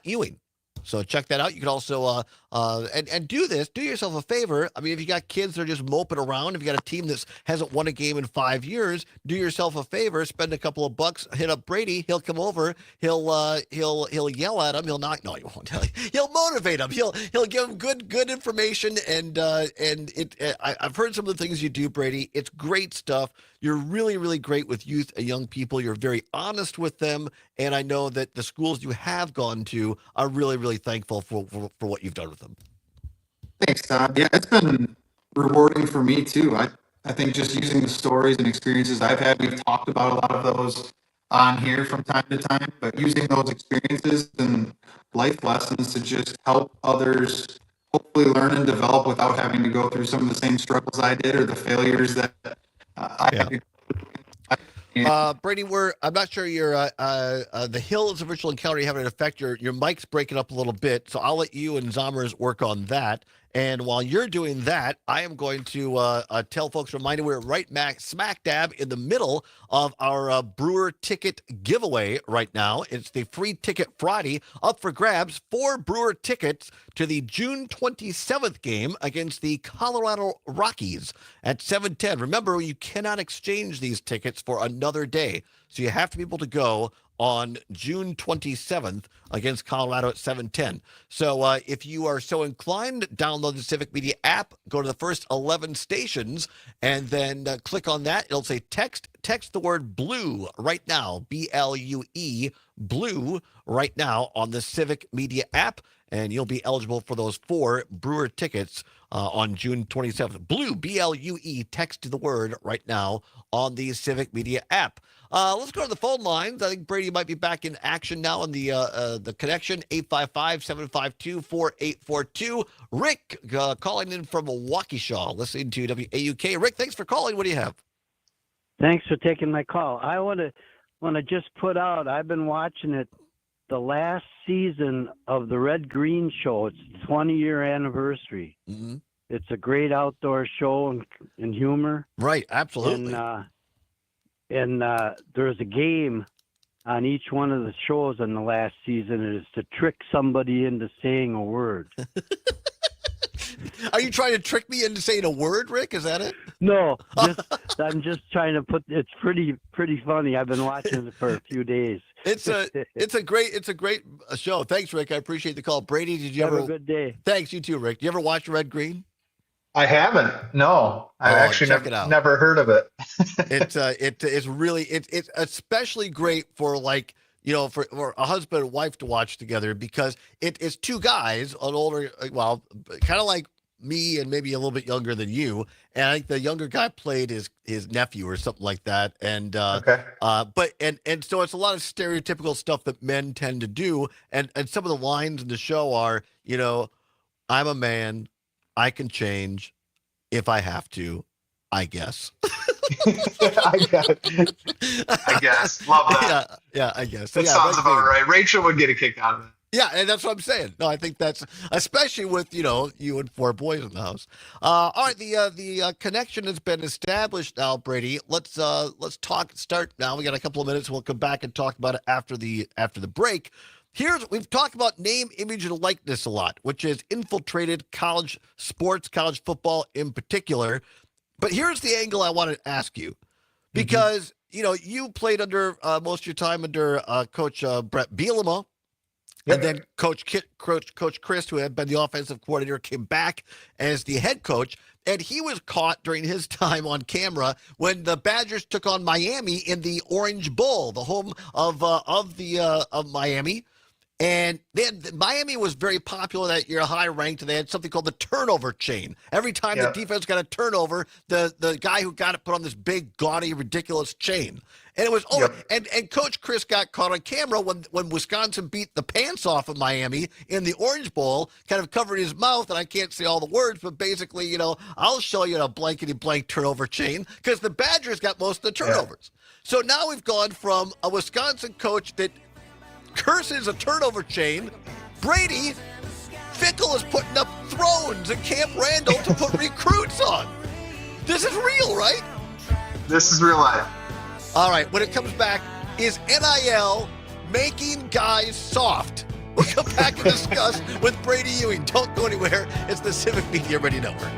.Ewing. So check that out. You can also and do this. Do yourself a favor. I mean, if you got kids that are just moping around, if you got a team that hasn't won a game in 5 years, do yourself a favor. Spend a couple of bucks. Hit up Brady. He'll come over. He'll yell at him. He'll not. No, he won't. He'll motivate him. He'll give him good information. And I've heard some of the things you do, Brady. It's great stuff. You're really, really great with youth and young people. You're very honest with them. And I know that the schools you have gone to are really, really thankful for what you've done with them. Thanks, Todd. Yeah, it's been rewarding for me too. I think just using the stories and experiences I've had, we've talked about a lot of those on here from time to time, but using those experiences and life lessons to just help others hopefully learn and develop without having to go through some of the same struggles I did, or the failures that I had to. Brady, I'm not sure the hills of Richland County having an effect. Your mic's breaking up a little bit, so I'll let you and Zommers work on that. And while you're doing that, I am going to tell folks, remind you, we're right smack dab in the middle of our Brewer ticket giveaway right now. It's the Free Ticket Friday, up for grabs, 4 Brewer tickets to the June 27th game against the Colorado Rockies at 7:10. Remember, you cannot exchange these tickets for another day, so you have to be able to go on June 27th against Colorado at 7:10. So if you are so inclined, download the Civic Media app, go to the first 11 stations, and then click on that. It'll say text the word blue right now, BLUE, blue right now on the Civic Media app, and you'll be eligible for those 4 Brewer tickets on June 27th. Blue, BLUE, text the word right now on the Civic Media app. Let's go to the phone lines. I think Brady might be back in action now on the connection, 855-752-4842. Rick calling in from Waukesha, listening to WAUK. Rick, thanks for calling. What do you have? Thanks for taking my call. I want to just put out, I've been watching it, the last season of the Red Green Show. It's 20-year anniversary. Mm-hmm. It's a great outdoor show and humor. Right, absolutely. And there's a game on each one of the shows in the last season. It is to trick somebody into saying a word. Are you trying to trick me into saying a word, Rick? Is that it? No, I'm just trying to put. It's pretty funny. I've been watching it for a few days. It's a great show. Thanks, Rick. I appreciate the call. Brady, did you Have ever? a good day. Thanks, you too, Rick. You ever watch Red Green? I haven't. No, I've actually never heard of it. It's really it's especially great for for a husband and wife to watch together, because it's 2 guys, an older, well, kind of like me and maybe a little bit younger than you, and I think the younger guy played his nephew or something like that, and so it's a lot of stereotypical stuff that men tend to do, and some of the lines in the show are, I'm a man, I can change if I have to, I guess. I guess. Love that. Yeah, I guess. That sounds about right. Rachel would get a kick out of it. Yeah, and that's what I'm saying. No, I think that's, especially with, you and 4 boys in the house. All right, the connection has been established now, Brady. Let's start now. We got a couple of minutes. We'll come back and talk about it after the break. We've talked about name, image, and likeness a lot, which has infiltrated college sports, college football in particular. But here's the angle I want to ask you, because, you played under most of your time under Coach Brett Bielema, and then Coach Chris, who had been the offensive coordinator, came back as the head coach, and he was caught during his time on camera when the Badgers took on Miami in the Orange Bowl, the home of Miami. And then Miami was very popular that year, high ranked, and they had something called the turnover chain. Every time the defense got a turnover, the guy who got it put on this big, gaudy, ridiculous chain. And it was and Coach Chris got caught on camera when Wisconsin beat the pants off of Miami in the Orange Bowl, kind of covering his mouth, and I can't say all the words, but basically, I'll show you a blankety blank turnover chain, because the Badgers got most of the turnovers. So now we've gone from a Wisconsin coach that curses a turnover chain. Brady Fickle is putting up thrones at Camp Randall to put recruits on. This is real, right? This is real life. All right, when it comes back, is NIL making guys soft? We'll come back and discuss with Brady Ewing. Don't go anywhere. It's the Civic Media Radio Network.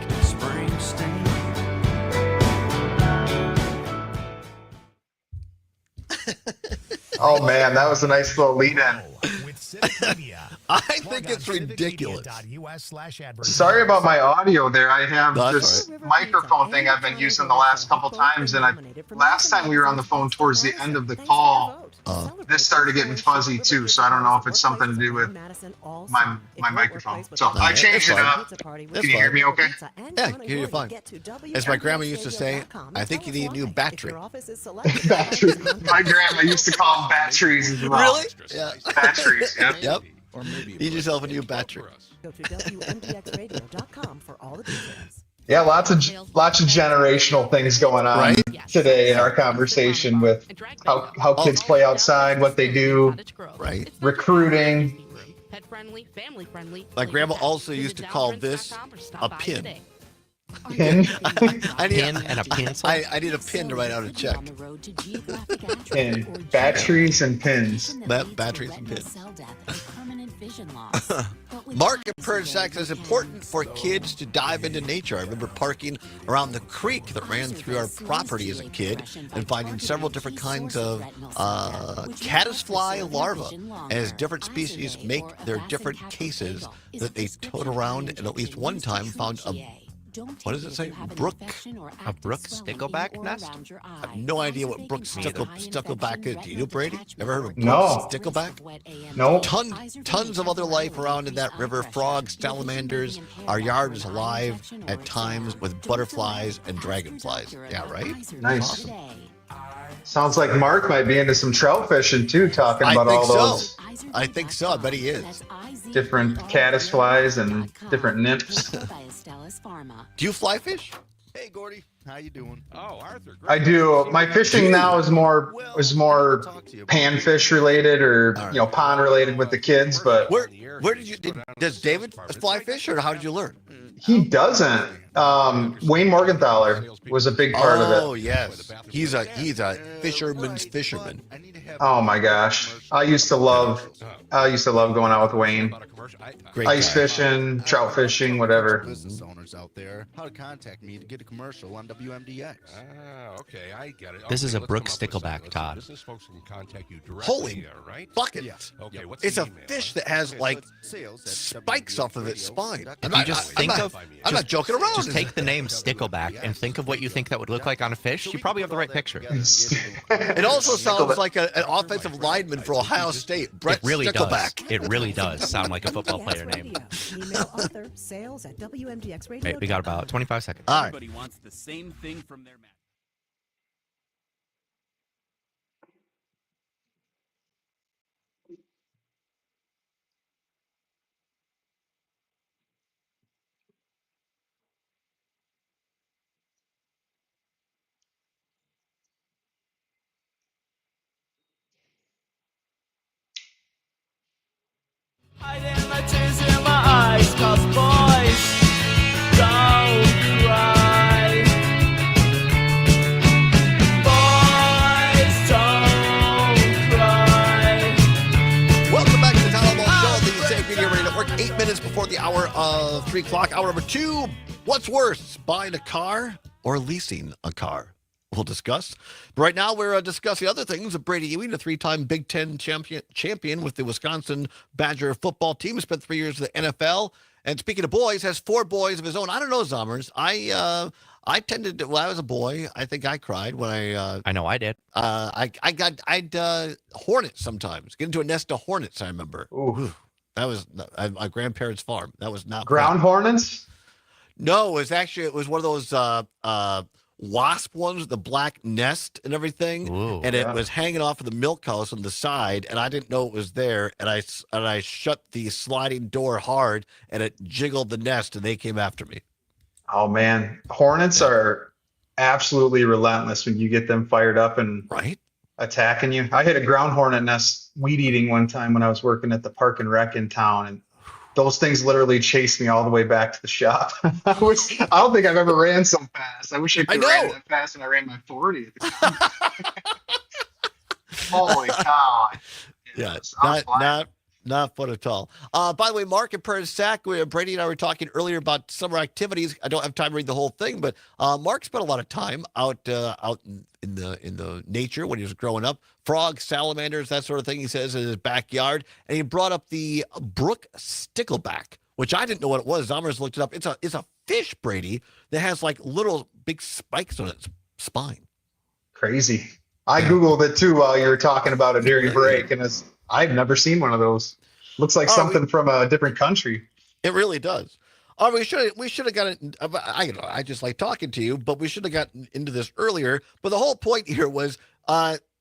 Oh, man, that was a nice little lead-in. I think it's ridiculous. Sorry about my audio there. I have this microphone thing I've been using the last couple times, and last time we were on the phone towards the end of the call, this started getting fuzzy too, so I don't know if it's something to do with my microphone. So I changed it up. Can you hear me okay? Yeah, I can hear you fine. As my grandma used to say, I think you need a new battery. Battery. My grandma used to call them batteries as well. Really? Yeah. Batteries, yep. Or maybe need yourself a new battery. Go to WMDXradio.com for all the details. Yeah, lots of generational things going on today in our conversation with how kids play outside, what they do, recruiting, Pet friendly, family friendly. My grandma also used to call this a pin. Pin? I need, Pin and a pencil? I need a pin to write out a check. Pin. Batteries and pins. Batteries and pins. Mark and Persack says important for kids to dive into nature. I remember parking around the creek that ran through our property as a kid and finding several different kinds of caddisfly larvae as different species make their different cases that they tote around, and at least one time found what does it say? A brook stickleback nest? I have no idea what brook stickleback is. Do you know, Brady? Ever heard of brook No. stickleback? No. Tons of other life around in that river. Frogs, salamanders. Our yard is alive at times with butterflies and dragonflies. Yeah, right? Nice. Awesome. Sounds like Mark might be into some trout fishing too, talking about all those. I think so. I bet he is. Different caddisflies and different nymphs. Do you fly fish? Hey, Gordy. How you doing? Oh, Arthur. I do. My fishing now is more panfish related or pond related with the kids. But where did you? Does David fly fish, or how did you learn? He doesn't. Wayne Morgenthaler was a big part of it. Oh yes, he's a fisherman's fisherman. Oh my gosh, I used to love going out with Wayne. Great Ice guy. fishing, trout fishing, whatever. Business owners out there, how to contact me to get a commercial on WMDX. Okay, I get it. This is a brook stickleback, Todd. Business folks can contact you directly Holy here, right? bucket! Okay, what's It's the a email? fish that has like spikes off of its spine. I'm not joking around. Just take the name stickleback and think of what you think that would look like on a fish. You probably have the right picture. It also sounds like an offensive lineman for Ohio State. Brett It really Stickleback. does. It really does sound like a football player name. Email Arthur, sales@WMDXradio.com. Wait, we got about 25 seconds. All right. Everybody wants the same thing from their match. Hiding my tears in my eyes, 'cause boys don't cry. Boys don't cry. Welcome back to the Todd Allbaugh Show on the Safe Media Radio Network. 8 minutes before the hour of 3 o'clock. Hour number 2. What's worse, buying a car or leasing a car? We'll discuss. But right now, we're discussing other things. Brady Ewing, a 3-time Big Ten champion with the Wisconsin Badger football team, spent 3 years in the NFL. And speaking of boys, has 4 boys of his own. I don't know, Zommers. I tended to, when I was a boy, I think I cried when I know I did. I'd hornets sometimes. Get into a nest of hornets, I remember. Ooh. That was my grandparents' farm. That was not Ground hornets? No, it was one of those wasp ones with the black nest and everything. Ooh, and it was hanging off of the milk house on the side, and I didn't know it was there. And I shut the sliding door hard, and it jiggled the nest, and they came after me. Oh man, hornets are absolutely relentless when you get them fired up and attacking you. I hit a ground hornet nest weed eating one time when I was working at the Park and Rec in town, and those things literally chased me all the way back to the shop. I don't think I've ever ran so fast. I wish I could ran that fast when I ran my 40. Holy cow. Yeah, not fun at all. By the way, Mark and Persack, Brady and I were talking earlier about summer activities. I don't have time to read the whole thing, but Mark spent a lot of time out in the nature when he was growing up. Frogs, salamanders, that sort of thing, he says, in his backyard. And he brought up the brook stickleback, which I didn't know what it was. Zommers looked it up. It's a fish, Brady, that has like little big spikes on its spine. Crazy. I Googled it too while you were talking about it during break, and I've never seen one of those. Looks like something from a different country. It really does. Oh, we should have gotten. I just like talking to you, but we should have gotten into this earlier. But the whole point here was,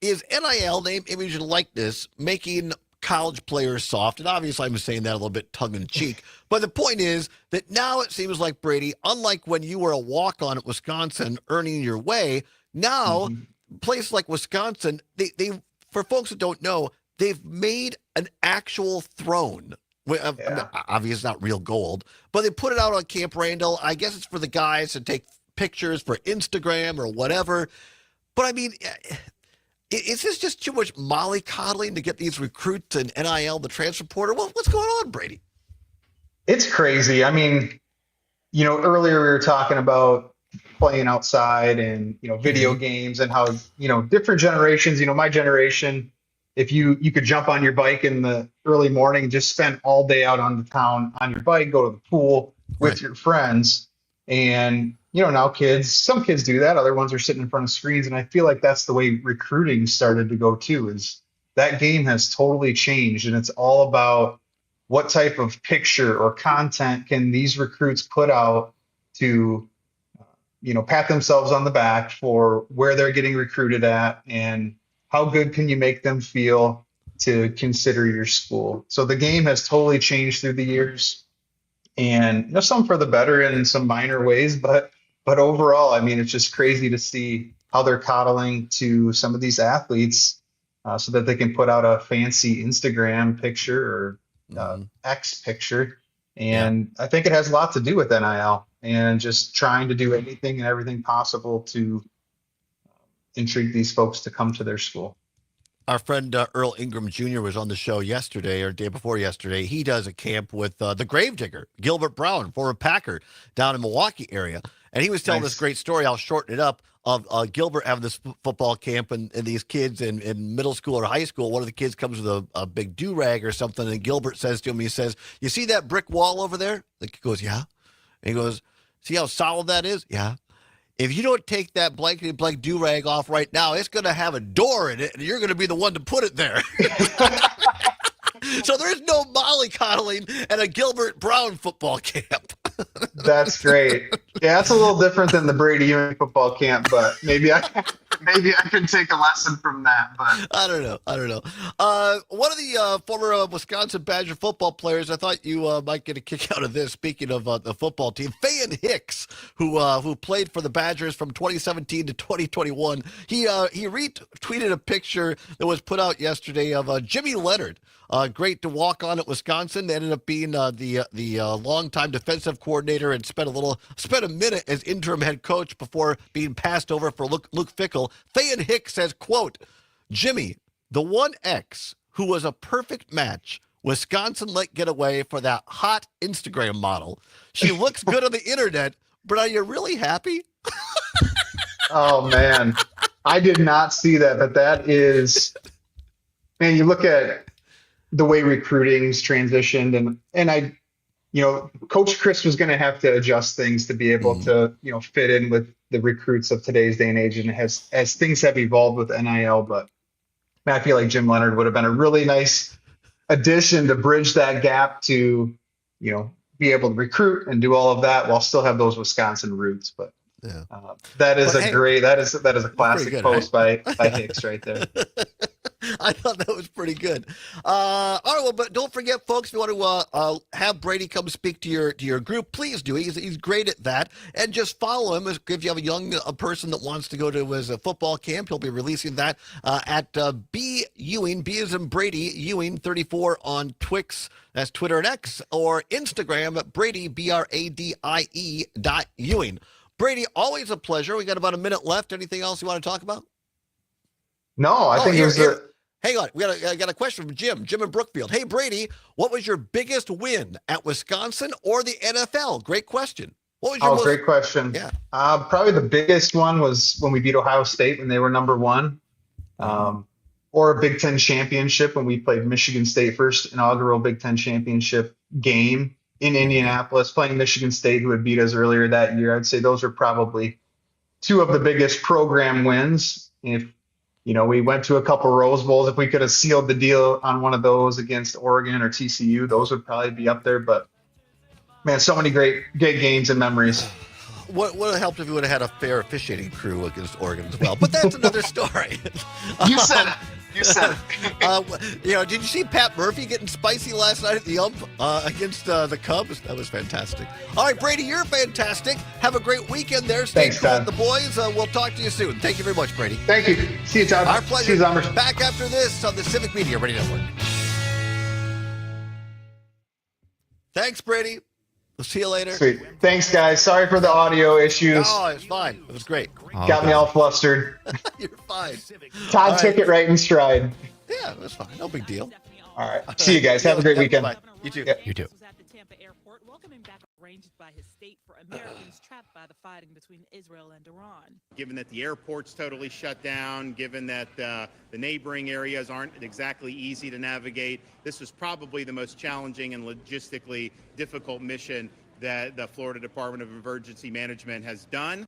is NIL, name, image, and likeness, making college players soft? And obviously, I'm saying that a little bit tongue in cheek. But the point is that now it seems like, Brady, unlike when you were a walk-on at Wisconsin earning your way, now places like Wisconsin, they for folks that don't know, they've made an actual throne I mean, obviously, it's not real gold, but they put it out on Camp Randall. I guess it's for the guys to take pictures for Instagram or whatever. But I mean, is this just too much mollycoddling to get these recruits and NIL, the transfer portal? What's going on, Brady? It's crazy. I mean, earlier we were talking about playing outside and, video games and how, different generations, my generation, if you could jump on your bike in the early morning, just spend all day out on the town on your bike, go to the pool with your friends. And, now some kids do that. Other ones are sitting in front of screens. And I feel like that's the way recruiting started to go too, is that game has totally changed. And it's all about what type of picture or content can these recruits put out to, pat themselves on the back for where they're getting recruited at, and how good can you make them feel to consider your school. So the game has totally changed through the years, and some for the better in some minor ways, but overall, I mean, it's just crazy to see how they're coddling to some of these athletes so that they can put out a fancy Instagram picture or X picture. And I think it has a lot to do with NIL and just trying to do anything and everything possible to intrigue these folks to come to their school. Our friend Earl Ingram Jr. was on the show yesterday or day before yesterday. He does a camp with the Gravedigger, Gilbert Brown, former Packer, down in Milwaukee area. And he was telling this great story. I'll shorten it up, of Gilbert having this football camp and these kids in middle school or high school. One of the kids comes with a big do-rag or something, and Gilbert says to him, he says, "You see that brick wall over there?" The kid goes, "Yeah." And he goes, "See how solid that is?" "Yeah." "If you don't take that blankety blank do-rag off right now, it's going to have a door in it, and you're going to be the one to put it there." So there's no mollycoddling at a Gilbert Brown football camp. That's great. Yeah, it's a little different than the Brady Ewing football camp, but maybe I can take a lesson from that. But I don't know. One of the former Wisconsin Badger football players, I thought you might get a kick out of this. Speaking of the football team, Fayan Hicks, who played for the Badgers from 2017 to 2021, he retweeted a picture that was put out yesterday of Jimmy Leonard. Great to walk on at Wisconsin. They ended up being the longtime defensive coordinator and spent a minute as interim head coach before being passed over for Luke Fickell. Fayan Hicks says, quote, "Jimmy, the 1X who was a perfect match. Wisconsin let get away for that hot Instagram model. She looks good on the internet, but are you really happy?" Oh man, I did not see that, but that is, man, you look at the way recruiting's transitioned, and I, Coach Chris was going to have to adjust things to be able to, fit in with the recruits of today's day and age, and as things have evolved with NIL. But man, I feel like Jim Leonard would have been a really nice addition to bridge that gap to, be able to recruit and do all of that while still have those Wisconsin roots. But that is a classic post by Hicks right there. I thought that was pretty good. All right, well, but don't forget, folks, if you want to have Brady come speak to your group, please do. He's great at that. And just follow him. If you have a young person that wants to go to his football camp, he'll be releasing that at B Ewing, B as in Brady, Ewing 34 on Twix. That's Twitter and X, or Instagram at Brady, BRADIE .Ewing. Brady, always a pleasure. We got about a minute left. Anything else you want to talk about? No, I think it was hang on. I got a question from Jim in Brookfield. Hey, Brady, what was your biggest win at Wisconsin or the NFL? Great question. What was your great question. Yeah. Probably the biggest one was when we beat Ohio State when they were number one, or a Big Ten championship when we played Michigan State, first inaugural Big Ten championship game in Indianapolis, playing Michigan State, who had beat us earlier that year. I'd say those are probably two of the biggest program wins. If we went to a couple Rose Bowls, if we could have sealed the deal on one of those against Oregon or TCU, those would probably be up there. But man, so many great games and memories. What would have helped if we would have had a fair officiating crew against Oregon as well? But that's another story. You said it. Did you see Pat Murphy getting spicy last night at the ump against the Cubs? That was fantastic. All right, Brady, you're fantastic. Have a great weekend there. Stay Thanks, cool Todd. with the boys. We'll talk to you soon. Thank you very much, Brady. Thank you. See you, Todd. Our pleasure. See you, Zombers. Back after this on the Civic Media Radio Network. Thanks, Brady. We'll see you later. Sweet. Thanks, guys. Sorry for the audio issues. Oh, it's fine. It was great. Got me all flustered. You're fine. Todd All took right. it right in stride. Yeah, it was fine. No big deal. All right. See you guys. Have a great weekend. Bye. You too. Yep. You too. Welcoming back arranged by his state for Americans trapped by the fighting between Israel and Iran. Given that the airport's totally shut down, given that the neighboring areas aren't exactly easy to navigate, this was probably the most challenging and logistically difficult mission that the Florida Department of Emergency Management has done.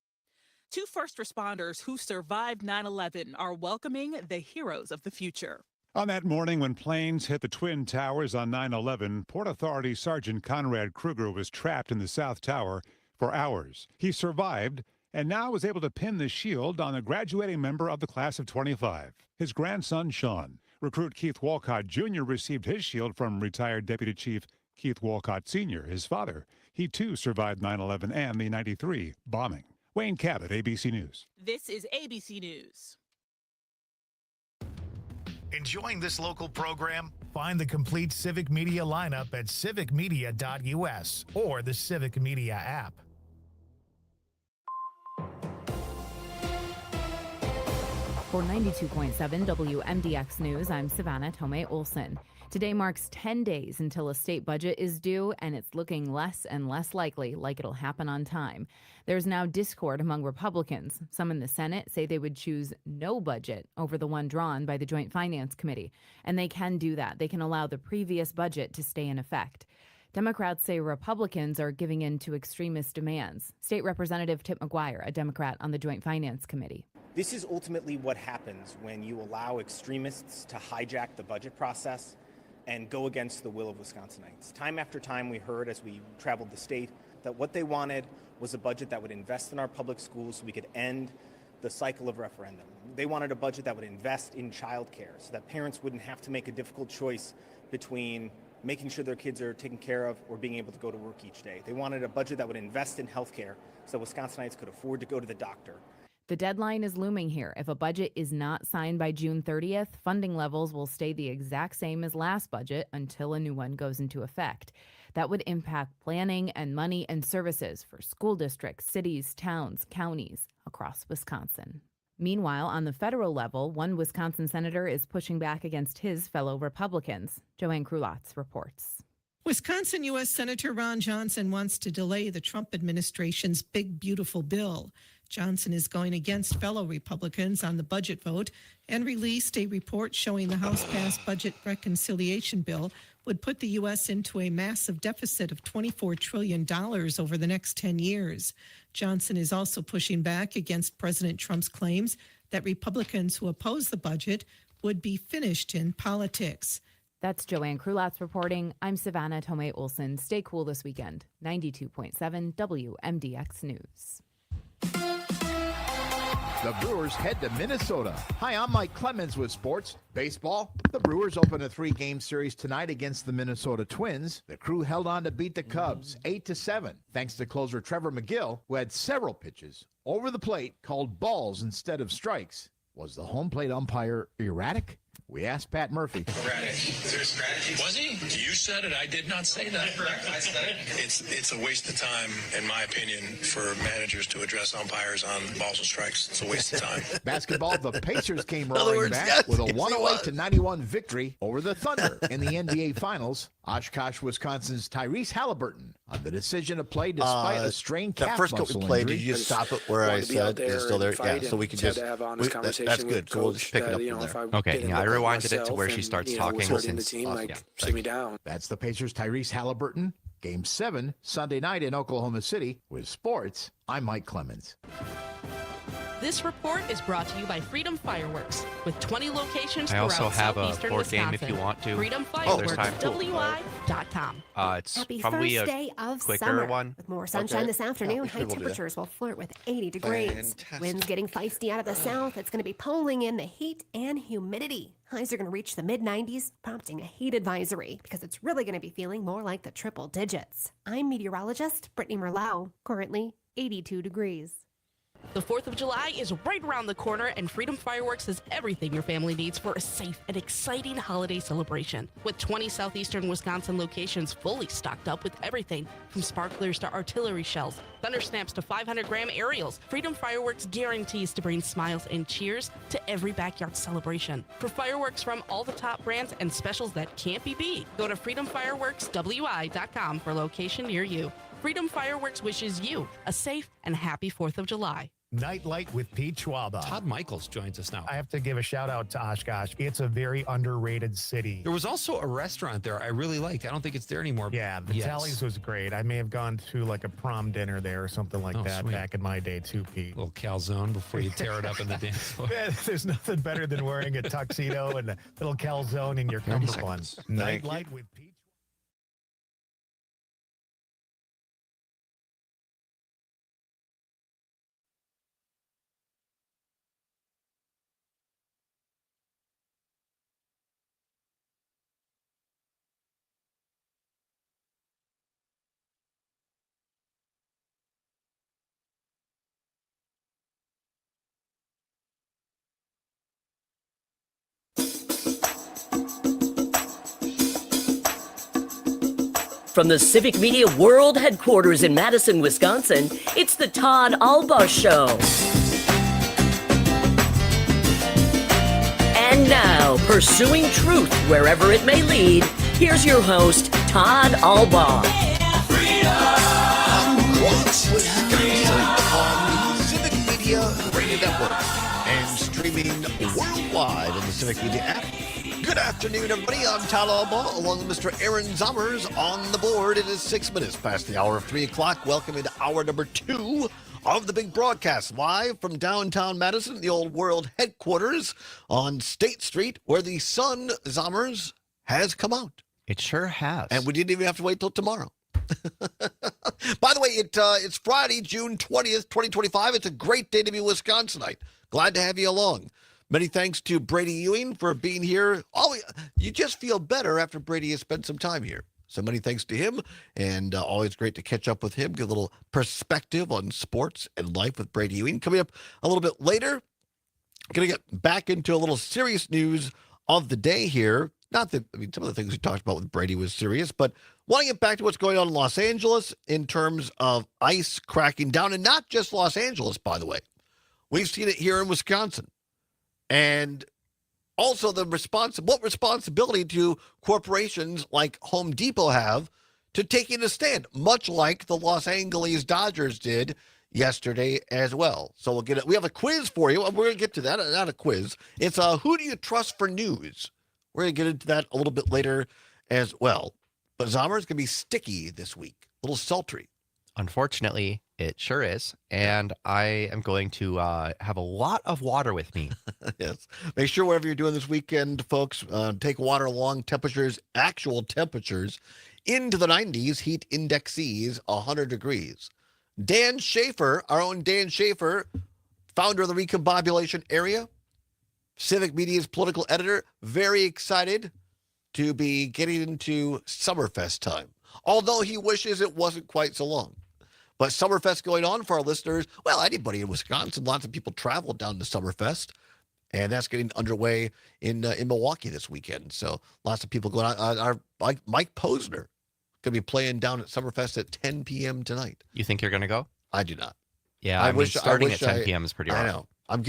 2 first responders who survived 9/11 are welcoming the heroes of the future. On that morning when planes hit the Twin Towers on 9/11, Port Authority Sergeant Conrad Kruger was trapped in the South Tower for hours. He survived and now was able to pin the shield on a graduating member of the class of 25, his grandson, Sean. Recruit Keith Walcott Jr. received his shield from retired Deputy Chief Keith Walcott Sr., his father. He, too, survived 9/11 and the 93 bombing. Wayne Cabot, ABC News. This is ABC News. Enjoying this local program? Find the complete Civic Media lineup at civicmedia.us or the Civic Media app. For 92.7 WMDX News, I'm Savannah Tomei Olson. Today marks 10 days until a state budget is due, and it's looking less and less likely like it'll happen on time. There's now discord among Republicans. Some in the Senate say they would choose no budget over the one drawn by the Joint Finance Committee, and they can do that. They can allow the previous budget to stay in effect. Democrats say Republicans are giving in to extremist demands. State Representative Tip McGuire, a Democrat on the Joint Finance Committee. This is ultimately what happens when you allow extremists to hijack the budget process and go against the will of Wisconsinites. Time after time, we heard as we traveled the state that what they wanted was a budget that would invest in our public schools so we could end the cycle of referendum. They wanted a budget that would invest in childcare so that parents wouldn't have to make a difficult choice between making sure their kids are taken care of or being able to go to work each day. They wanted a budget that would invest in healthcare so that Wisconsinites could afford to go to the doctor. The deadline is looming here. If a budget is not signed by June 30th, funding levels will stay the exact same as last budget until a new one goes into effect. That would impact planning and money and services for school districts, cities, towns, counties across Wisconsin. Meanwhile, on the federal level, one Wisconsin senator is pushing back against his fellow Republicans. Joanne Krulotz reports. Wisconsin U.S. Senator Ron Johnson wants to delay the Trump administration's big, beautiful bill. Johnson is going against fellow Republicans on the budget vote and released a report showing the House-passed budget reconciliation bill would put the U.S. into a massive deficit of $24 trillion over the next 10 years. Johnson is also pushing back against President Trump's claims that Republicans who oppose the budget would be finished in politics. That's Joanne Krulotz reporting. I'm Savannah Tomei Olson. Stay cool this weekend. 92.7 WMDX News. The Brewers head to Minnesota. Hi, I'm Mike Clemens with sports. Baseball. The Brewers open a 3-game series tonight against the Minnesota Twins. The crew held on to beat the Cubs 8-7, thanks to closer Trevor McGill, who had several pitches over the plate called balls instead of strikes. Was the home plate umpire erratic? We asked Pat Murphy. Erratic. Is there a strategy? Was he? You said it. I did not say that. I said it. It's a waste of time, in my opinion, for managers to address umpires on balls and strikes. It's a waste of time. Basketball, the Pacers came roaring back with a 108-91 victory over the Thunder in the NBA Finals. Oshkosh, Wisconsin's Tyrese Halliburton on the decision to play despite a strained calf that first muscle clip we played, injury. did you just stop it where I said is it still there? Yeah, so we can just that's good. So we'll just pick it up from there. Okay, yeah, I rewinded it to where she starts talking. Since, sit me down. That's the Pacers' Tyrese Halliburton. Game 7, Sunday night in Oklahoma City. With sports, I'm Mike Clemens. This report is brought to you by Freedom Fireworks, with 20 locations I also throughout have a southeastern board game if Wisconsin. you want to. Freedom there's time. Fireworks, It's Happy probably first a day of quicker summer. one. With more sunshine this afternoon, high temperatures will flirt with 80 degrees. Fantastic. Winds getting feisty out of the south. It's going to be pulling in the heat and humidity. Highs are going to reach the mid-90s, prompting a heat advisory because it's really going to be feeling more like the triple digits. I'm meteorologist Brittany Merlau, currently 82 degrees. The 4th of July is right around the corner, and Freedom Fireworks has everything your family needs for a safe and exciting holiday celebration. With 20 southeastern Wisconsin locations fully stocked up with everything from sparklers to artillery shells, thunder snaps to 500-gram aerials, Freedom Fireworks guarantees to bring smiles and cheers to every backyard celebration. For fireworks from all the top brands and specials that can't be beat, go to freedomfireworkswi.com for a location near you. Freedom Fireworks wishes you a safe and happy 4th of July. Nightlight with Pete Schwaba. Todd Michaels joins us now. I have to give a shout out to Oshkosh. It's a very underrated city. There was also a restaurant there I really liked. I don't think it's there anymore. Yeah, the Tallies was great. I may have gone to like a prom dinner there or something like that sweet. back in my day too, Pete. A little calzone before you tear it up in the dance floor. Yeah, there's nothing better than wearing a tuxedo and a little calzone in your cummerbund. Nightlight with Pete. From the Civic Media World Headquarters in Madison, Wisconsin, it's the Todd Allbaugh Show. And now, pursuing truth wherever it may lead, here's your host, Todd Allbaugh. Across Wisconsin on the Civic Media Radio Network and streaming worldwide on the Civic Media app. Good afternoon, everybody. I'm Todd Allbaugh, along with Mr. Aaron Zommers on the board. It is 6 minutes past the hour of 3 o'clock. Welcome into hour number 2 of the big broadcast, live from downtown Madison, the old world headquarters on State Street, where the sun, Zommers, has come out. It sure has. And we didn't even have to wait till tomorrow. By the way, it's Friday, June 20th, 2025. It's a great day to be Wisconsinite. Glad to have you along. Many thanks to Brady Ewing for being here. You just feel better after Brady has spent some time here. So many thanks to him, and always great to catch up with him, get a little perspective on sports and life with Brady Ewing. Coming up a little bit later, going to get back into a little serious news of the day here. Not that, some of the things we talked about with Brady was serious, but want to get back to what's going on in Los Angeles in terms of ice cracking down, and not just Los Angeles, by the way. We've seen it here in Wisconsin. And also what responsibility do corporations like Home Depot have to taking a stand, much like the Los Angeles Dodgers did yesterday as well. So we have a quiz for you. We're going to get to that. Not a quiz. It's who do you trust for news? We're going to get into that a little bit later as well. But Zommers going to be sticky this week, a little sultry. Unfortunately, it sure is. And I am going to have a lot of water with me. Yes. Make sure whatever you're doing this weekend, folks, take water along. Actual temperatures into the 90s, heat indexes 100 degrees. Dan Schaefer, our own Dan Schaefer, founder of the Recombobulation Area, Civic Media's political editor, very excited to be getting into Summerfest time. Although he wishes it wasn't quite so long. But Summerfest going on for our listeners. Well, anybody in Wisconsin, lots of people travel down to Summerfest. And that's getting underway in Milwaukee this weekend. So lots of people going on. Mike Posner going to be playing down at Summerfest at 10 p.m. tonight. You think you're going to go? I do not. Yeah, I mean, starting at 10 p.m. is pretty rough. I know. I'm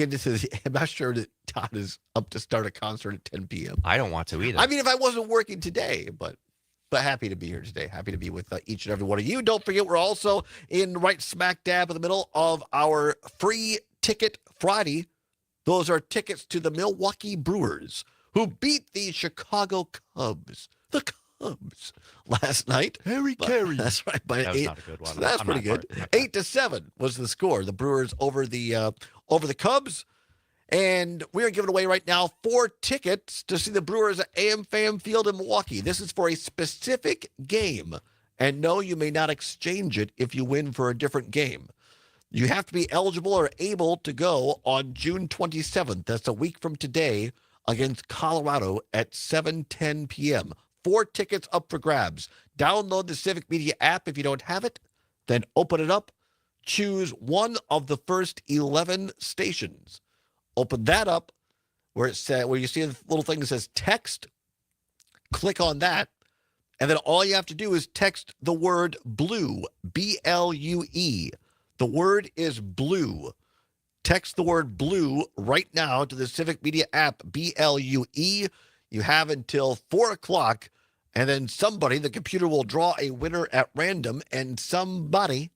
not sure that Todd is up to start a concert at 10 p.m. I don't want to either. I mean, if I wasn't working today, but happy to be here today. Happy to be with each and every one of you. Don't forget, we're also in right smack dab in the middle of our free ticket Friday. Those are tickets to the Milwaukee Brewers, who beat the Chicago Cubs. The Cubs last night. Harry Carey. That's right. That was not a good one. That's pretty good. 8-7 was the score. The Brewers over the Cubs. And we are giving away right now 4 tickets to see the Brewers at AmFam Field in Milwaukee. This is for a specific game. And no, you may not exchange it if you win for a different game. You have to be eligible or able to go on June 27th. That's a week from today against Colorado at 7:10 p.m. 4 tickets up for grabs. Download the Civic Media app if you don't have it. Then open it up. choose one of the first 11 stations. Open that up where you see a little thing that says text. Click on that. And then all you have to do is text the word blue, B-L-U-E. The word is blue. Text the word blue right now to the Civic Media app, B-L-U-E. You have until 4 o'clock, and then the computer will draw a winner at random, and somebody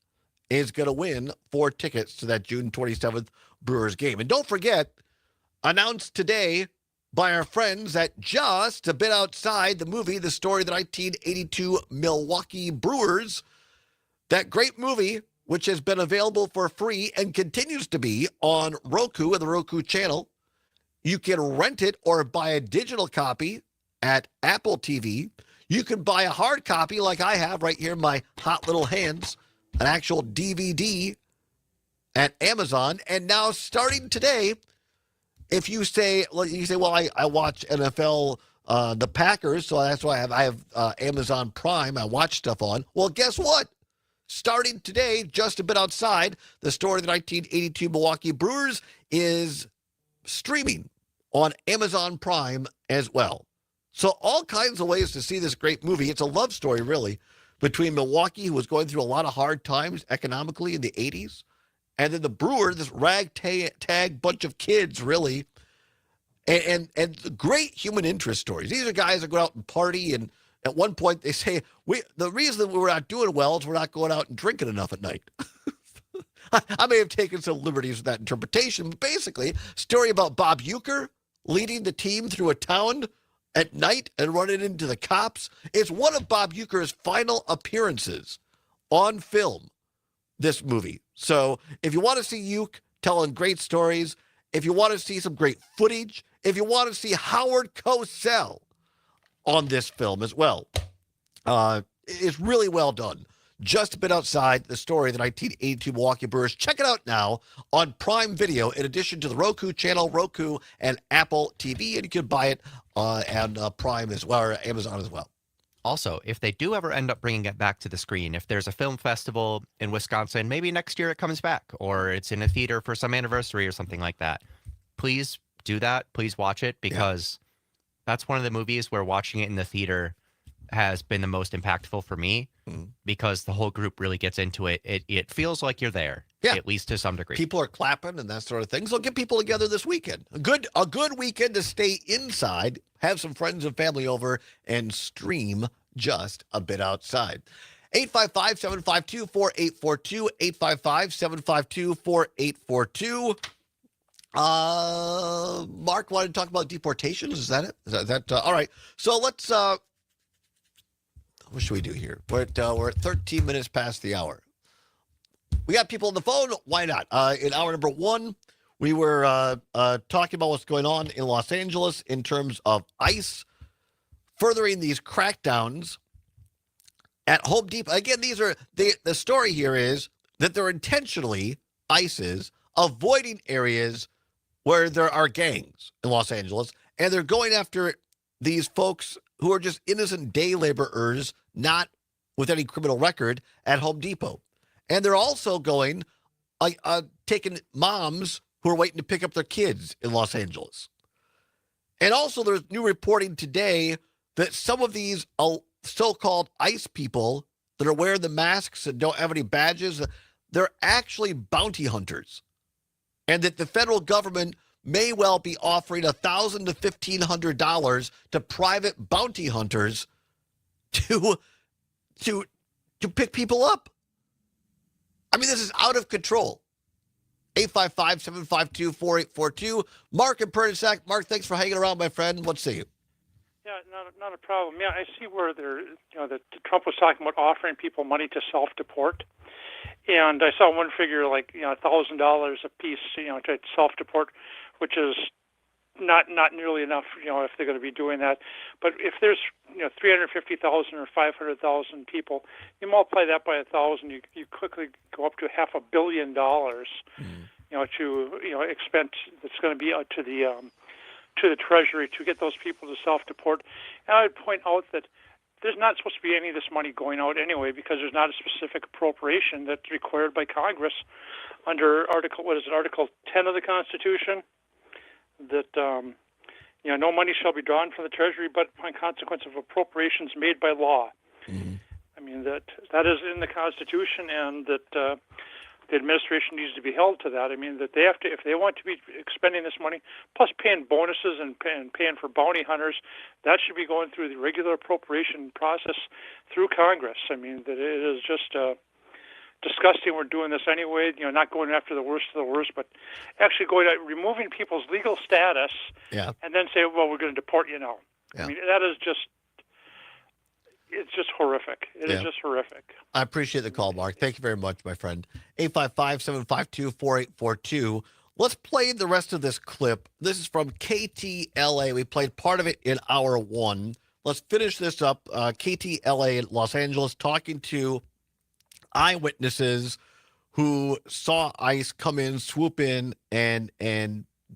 is going to win 4 tickets to that June 27th Brewers game. And don't forget, announced today by our friends at Just a Bit Outside, the movie, the story of the 1982 Milwaukee Brewers. That great movie, which has been available for free and continues to be on Roku and the Roku channel. You can rent it or buy a digital copy at Apple TV. You can buy a hard copy like I have right here in my hot little hands, an actual DVD at Amazon. And now starting today, if you say, well, I watch NFL, the Packers, so that's why I have Amazon Prime. I watch stuff on. Well, guess what? Starting today, Just a Bit Outside, the story of the 1982 Milwaukee Brewers is streaming on Amazon Prime as well. So all kinds of ways to see this great movie. It's a love story, really, between Milwaukee, who was going through a lot of hard times economically in the 80s, and then the Brewers, this ragtag bunch of kids, really, and great human interest stories. These are guys that go out and party, and at one point they say, the reason that we're not doing well is we're not going out and drinking enough at night. I may have taken some liberties with that interpretation, but basically, story about Bob Uecker leading the team through a town at night and running into the cops. It's one of Bob Uecker's final appearances on film, this movie. So if you want to see Ueck telling great stories, if you want to see some great footage, if you want to see Howard Cosell on this film as well, it's really well done. Just a Bit Outside, the story of the 1982 Milwaukee Brewers. Check it out now on Prime Video, in addition to the Roku channel, Roku, and Apple TV. And you can buy it on Prime as well, or Amazon as well. Also, if they do ever end up bringing it back to the screen, if there's a film festival in Wisconsin, maybe next year it comes back, or it's in a theater for some anniversary or something like that, please do that. Please watch it, because that's one of the movies where watching it in the theater has been the most impactful for me, because the whole group really gets into it. It feels like you're there, at least to some degree. People are clapping and that sort of thing. So get people together this weekend. A good weekend to stay inside, have some friends and family over, and stream Just a Bit Outside. 855-752-4842, 855-752-4842. Mark wanted to talk about deportations. Is that it? Is that all right? So let's. What should we do here? We're at 13 minutes past the hour. We got people on the phone. Why not? In hour number 1, we were talking about what's going on in Los Angeles in terms of ICE furthering these crackdowns at Home Depot. Again, the story here is that they're intentionally, ICE is, avoiding areas where there are gangs in Los Angeles, and they're going after these folks who are just innocent day laborers, not with any criminal record, at Home Depot. And they're also going, taking moms who are waiting to pick up their kids in Los Angeles. And also there's new reporting today that some of these so-called ICE people that are wearing the masks and don't have any badges, they're actually bounty hunters. And that the federal government may well be offering $1,000 to $1,500 to private bounty hunters to pick people up. I mean, this is out of control. 855-752-4842. Mark in Pernisac. Mark, thanks for hanging around, my friend. Let's see you. Yeah, not a problem. Yeah, I see where that Trump was talking about offering people money to self-deport. And I saw one figure like $1,000 a piece, to self-deport, which is not nearly enough, if they're going to be doing that. But if there's 350,000 or 500,000 people, you multiply that by 1,000, you quickly go up to $500 million, to expense that's going to be to the Treasury to get those people to self-deport. And I would point out that there's not supposed to be any of this money going out anyway because there's not a specific appropriation that's required by Congress under Article 10 of the Constitution, that no money shall be drawn from the Treasury but upon consequence of appropriations made by law. Mm-hmm. I mean, that is in the Constitution, and that the administration needs to be held to that. I mean, that they have to, if they want to be expending this money, plus paying bonuses and paying for bounty hunters, that should be going through the regular appropriation process through Congress. I mean, that it is just disgusting we're doing this anyway, not going after the worst of the worst, but actually going at removing people's legal status and then say, well, we're going to deport you now. I mean, that is just, it's just horrific. It is just horrific. I appreciate the call, Mark. Thank you very much, my friend. 855-752-4842. Let's play the rest of this clip. This is from KTLA. We played part of it in hour one. Let's finish this up. KTLA in Los Angeles talking to eyewitnesses who saw ICE come in, swoop in, and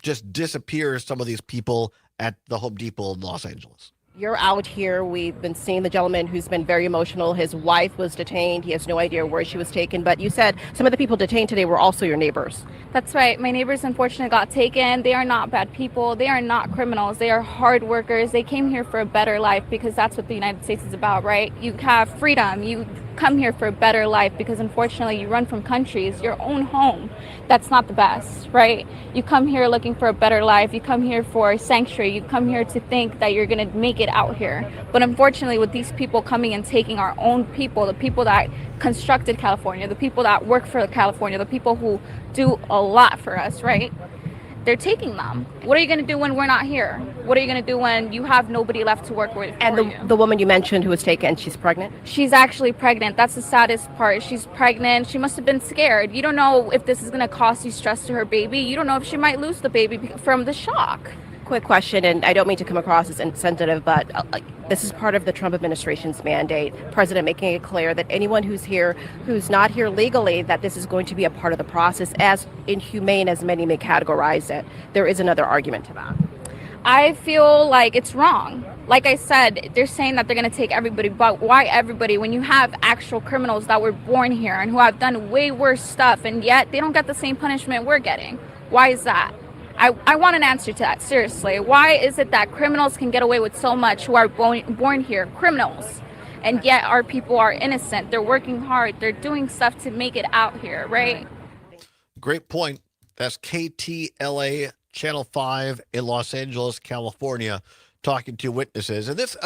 just disappear some of these people at the Home Depot in Los Angeles. You're out here. We've been seeing the gentleman who's been very emotional. His wife was detained. He has no idea where she was taken. But you said some of the people detained today were also your neighbors. That's right. My neighbors unfortunately got taken. They are not bad people. They are not criminals. They are hard workers. They came here for a better life because that's what the United States is about, right? You have freedom. You come here for a better life because unfortunately you run from countries, your own home. That's not the best, right? You come here looking for a better life. You come here for sanctuary. You come here to think that you're going to make it out here. But unfortunately, with these people coming and taking our own people, the people that constructed California, the people that work for California, the people who do a lot for us, right? They're taking them. What are you going to do when we're not here? What are you going to do when you have nobody left to work with? And the woman you mentioned who was taken, she's pregnant? She's actually pregnant. That's the saddest part. She's pregnant. She must have been scared. You don't know if this is going to cause you stress to her baby. You don't know if she might lose the baby from the shock. Quick question, and I don't mean to come across as insensitive, but this is part of the Trump administration's mandate. President making it clear that anyone who's here, who's not here legally, that this is going to be a part of the process, as inhumane as many may categorize it. There is another argument to that. I feel like it's wrong. Like I said, they're saying that they're going to take everybody, but why everybody when you have actual criminals that were born here and who have done way worse stuff, and yet they don't get the same punishment we're getting? Why is that? I want an answer to that, seriously. Why is it that criminals can get away with so much who are born here, criminals, and yet our people are innocent? They're working hard. They're doing stuff to make it out here, right? Great point. That's KTLA Channel 5 in Los Angeles, California, talking to witnesses. And this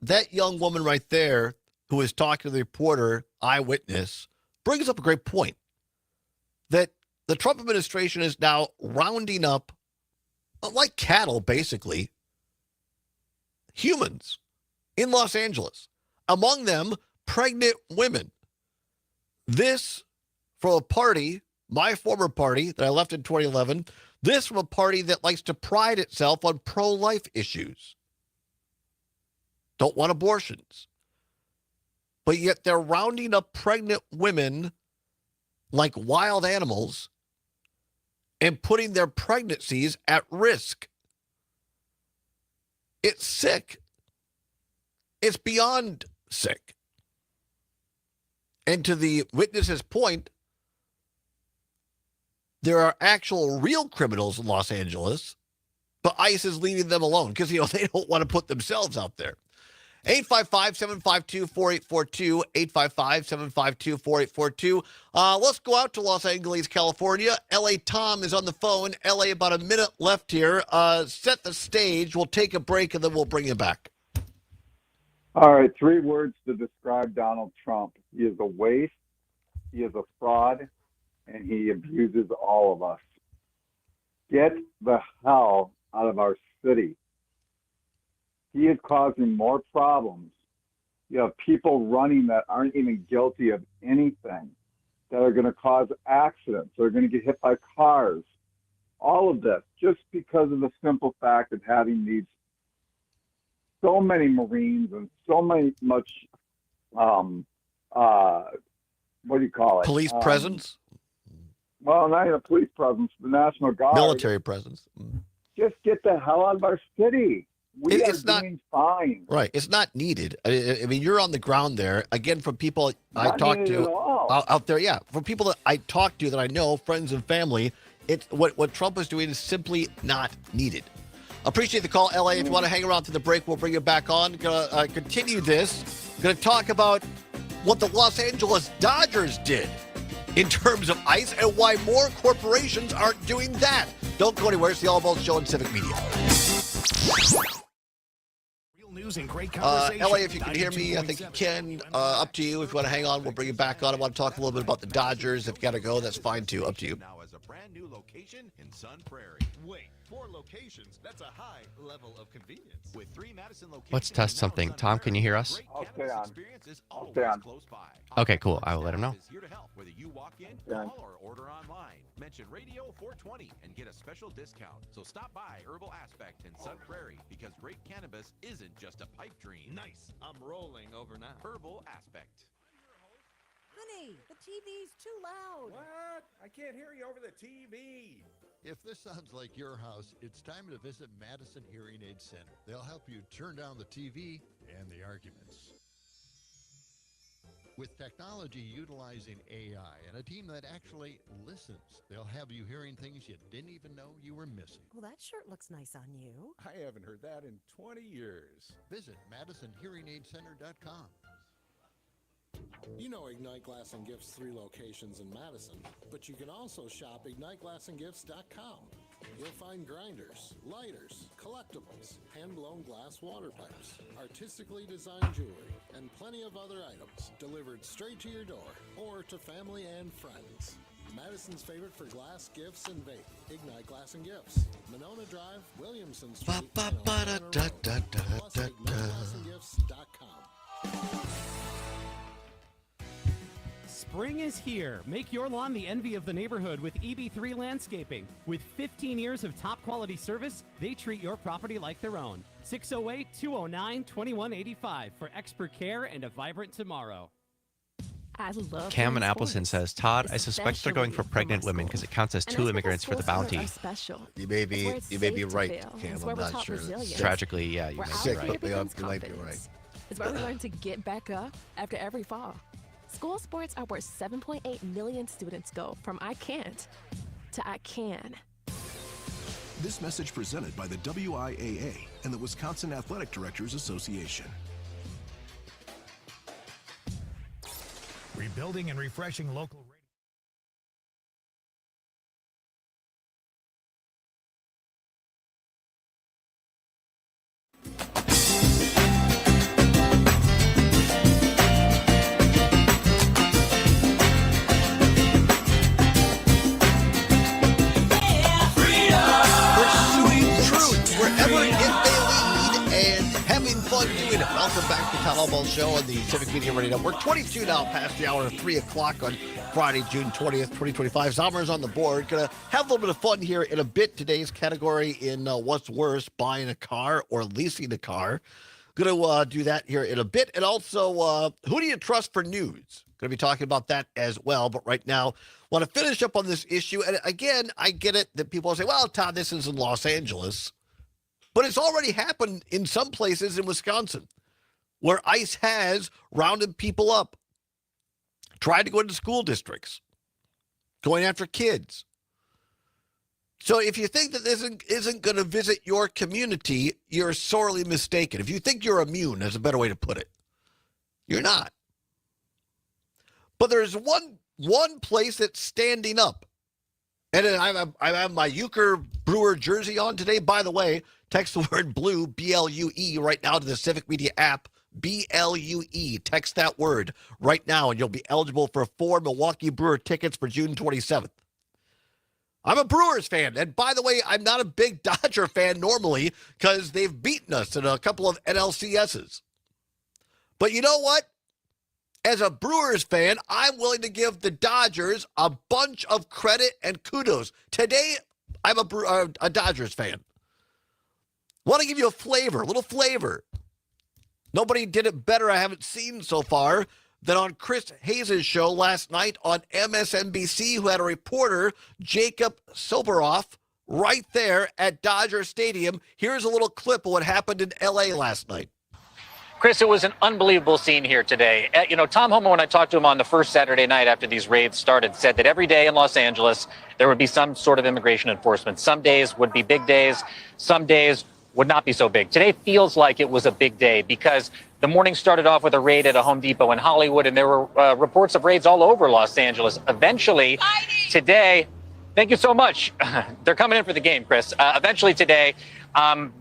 that young woman right there who is talking to the reporter, eyewitness, brings up a great point. That the Trump administration is now rounding up, like cattle, basically, humans in Los Angeles. Among them, pregnant women. This from a party, my former party that I left in 2011, this from a party that likes to pride itself on pro-life issues. Don't want abortions. But yet they're rounding up pregnant women like wild animals and putting their pregnancies at risk. It's sick. It's beyond sick. And to the witness's point, there are actual real criminals in Los Angeles, but ICE is leaving them alone because, they don't want to put themselves out there. 855-752-4842, 855-752-4842. Let's go out to Los Angeles, California. L.A. Tom is on the phone. L.A., about a minute left here. Set the stage. We'll take a break, and then we'll bring you back. All right, 3 words to describe Donald Trump. He is a waste, he is a fraud, and he abuses all of us. Get the hell out of our city. He is causing more problems. You have people running that aren't even guilty of anything, that are going to cause accidents, that are going to get hit by cars. All of this just because of the simple fact of having these so many Marines and so much, what do you call it? Police presence? Well, not even a police presence, the National Guard. Military presence. Just get the hell out of our city. We are It's not doing fine. right. It's not needed. I mean, you're on the ground there. Again, from people I Not talk needed to at all. out there, yeah. From people that I talk to that I know, friends and family, it's what Trump is doing is simply not needed. Appreciate the call, LA. If you want to hang around to the break, we'll bring you back on. Gonna continue this. Gonna talk about what the Los Angeles Dodgers did in terms of ICE and why more corporations aren't doing that. Don't go anywhere. It's the Allbaugh Show on Civic Media. Real news and great LA, conversation. if you can hear me, I think you can. Up to you. If you want to hang on, we'll bring you back on. I want to talk a little bit about the Dodgers. If you got to go, that's fine too. Up to you. Now as a brand new location in Sun Prairie. Wait, 4 locations. That's a high level of convenience. With 3 Madison locations. Let's test something. Tom, can you hear us? I'll stay on. Is I'll stay on. close by. Okay, cool. I will let him know. Is here to help whether you walk in, Done. call, or order online. Mention Radio 420 and get a special discount. So stop by Herbal Aspect in Sun Prairie because great cannabis isn't just a pipe dream. Nice. I'm rolling over now. Herbal Aspect. Honey, the TV's too loud. What? I can't hear you over the TV. If this sounds like your house, it's time to visit Madison Hearing Aid Center. They'll help you turn down the TV and the arguments. With technology utilizing AI and a team that actually listens, they'll have you hearing things you didn't even know you were missing. Well, that shirt looks nice on you. I haven't heard that in 20 years. Visit MadisonHearingAidCenter.com. You know Ignite Glass and Gifts 3 locations in Madison, but you can also shop IgniteGlassandGifts.com. You'll find grinders, lighters, collectibles, hand-blown glass water pipes, artistically designed jewelry, and plenty of other items delivered straight to your door or to family and friends. Madison's favorite for glass, gifts, and vape. Ignite Glass and Gifts. Monona Drive, Williamson Street, and Plus IgniteGlassandGifts.com. Spring is here. Make your lawn the envy of the neighborhood with EB3 Landscaping. With 15 years of top quality service, they treat your property like their own. 608-209-2185 for expert care and a vibrant tomorrow. I love Cam in doing Appleton sports, says, Todd, I suspect they're going for especially pregnant my women school. because it counts as And 2 that's immigrants for the because schools bounty. are special. You may be, It's where it's you may be safe to right, fail. Cam. It's where I'm we're not taught sure. resilience. Tragically, yeah, you Where may our be Sick, leader right. but becomes you might be confidence. right. It's where we learn to get back up after every fall. School sports are where 7.8 million students go from I can't to I can. This message presented by the WIAA and the Wisconsin Athletic Directors Association. Rebuilding and refreshing local radio. Pursuing truth wherever it may lead and having fun doing it. Welcome back to the Todd Allbaugh Show on the Civic Media Radio Network. 22 now past the hour of 3 o'clock on Friday, June 20th, 2025. Zomer's on the board. Going to have a little bit of fun here in a bit. Today's category in what's worse, buying a car or leasing a car. Going to do that here in a bit. And also, who do you trust for news? Going to be talking about that as well. But right now, want to finish up on this issue. And again, I get it that people say, well, Todd, this is in Los Angeles. But it's already happened in some places in Wisconsin where ICE has rounded people up, tried to go into school districts, going after kids. So if you think that this isn't going to visit your community, you're sorely mistaken. If you think you're immune, that's a better way to put it. You're not. But there's one place that's standing up. And I have my Euchre Brewer jersey on today. By the way, text the word blue, B-L-U-E, right now to the Civic Media app, B-L-U-E. Text that word right now, and you'll be eligible for 4 Milwaukee Brewer tickets for June 27th. I'm a Brewers fan. And by the way, I'm not a big Dodger fan normally because they've beaten us in a couple of NLCSs. But you know what? As a Brewers fan, I'm willing to give the Dodgers a bunch of credit and kudos. Today, I'm a Dodgers fan. Want to give you a little flavor. Nobody did it better I haven't seen so far than on Chris Hayes' show last night on MSNBC, who had a reporter, Jacob Soboroff, right there at Dodger Stadium. Here's a little clip of what happened in L.A. last night. Chris, it was an unbelievable scene here today. Tom Homan, when I talked to him on the first Saturday night after these raids started, said that every day in Los Angeles, there would be some sort of immigration enforcement. Some days would be big days. Some days would not be so big. Today feels like it was a big day because the morning started off with a raid at a Home Depot in Hollywood, and there were reports of raids all over Los Angeles. Eventually, today, thank you so much. They're coming in for the game, Chris. Eventually today,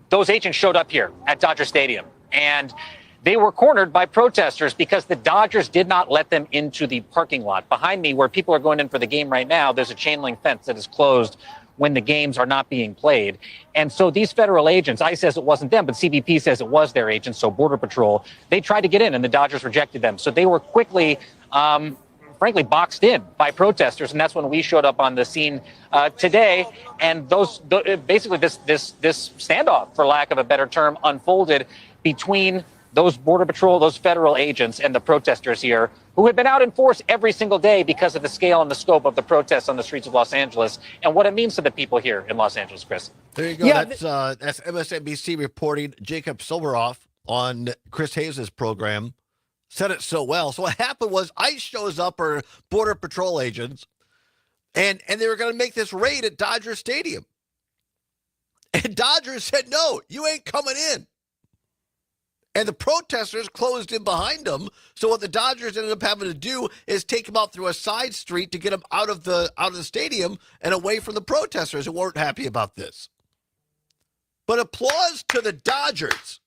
those agents showed up here at Dodger Stadium, and they were cornered by protesters because the Dodgers did not let them into the parking lot. Behind me, where people are going in for the game right now, there's a chain link fence that is closed when the games are not being played. And so these federal agents, ICE says it wasn't them, but CBP says it was their agents, so Border Patrol, they tried to get in and the Dodgers rejected them. So they were quickly, frankly, boxed in by protesters. And that's when we showed up on the scene today. And basically this standoff, for lack of a better term, unfolded between those Border Patrol, those federal agents, and the protesters here, who had been out in force every single day because of the scale and the scope of the protests on the streets of Los Angeles and what it means to the people here in Los Angeles, Chris. There you go. Yeah, that's MSNBC reporting. Jacob Silveroff on Chris Hayes' program said it so well. So what happened was ICE shows up, or Border Patrol agents, and they were going to make this raid at Dodger Stadium. And Dodgers said, no, you ain't coming in. And the protesters closed in behind them. So what the Dodgers ended up having to do is take him out through a side street to get him out of the stadium and away from the protesters who weren't happy about this. But applause to the Dodgers,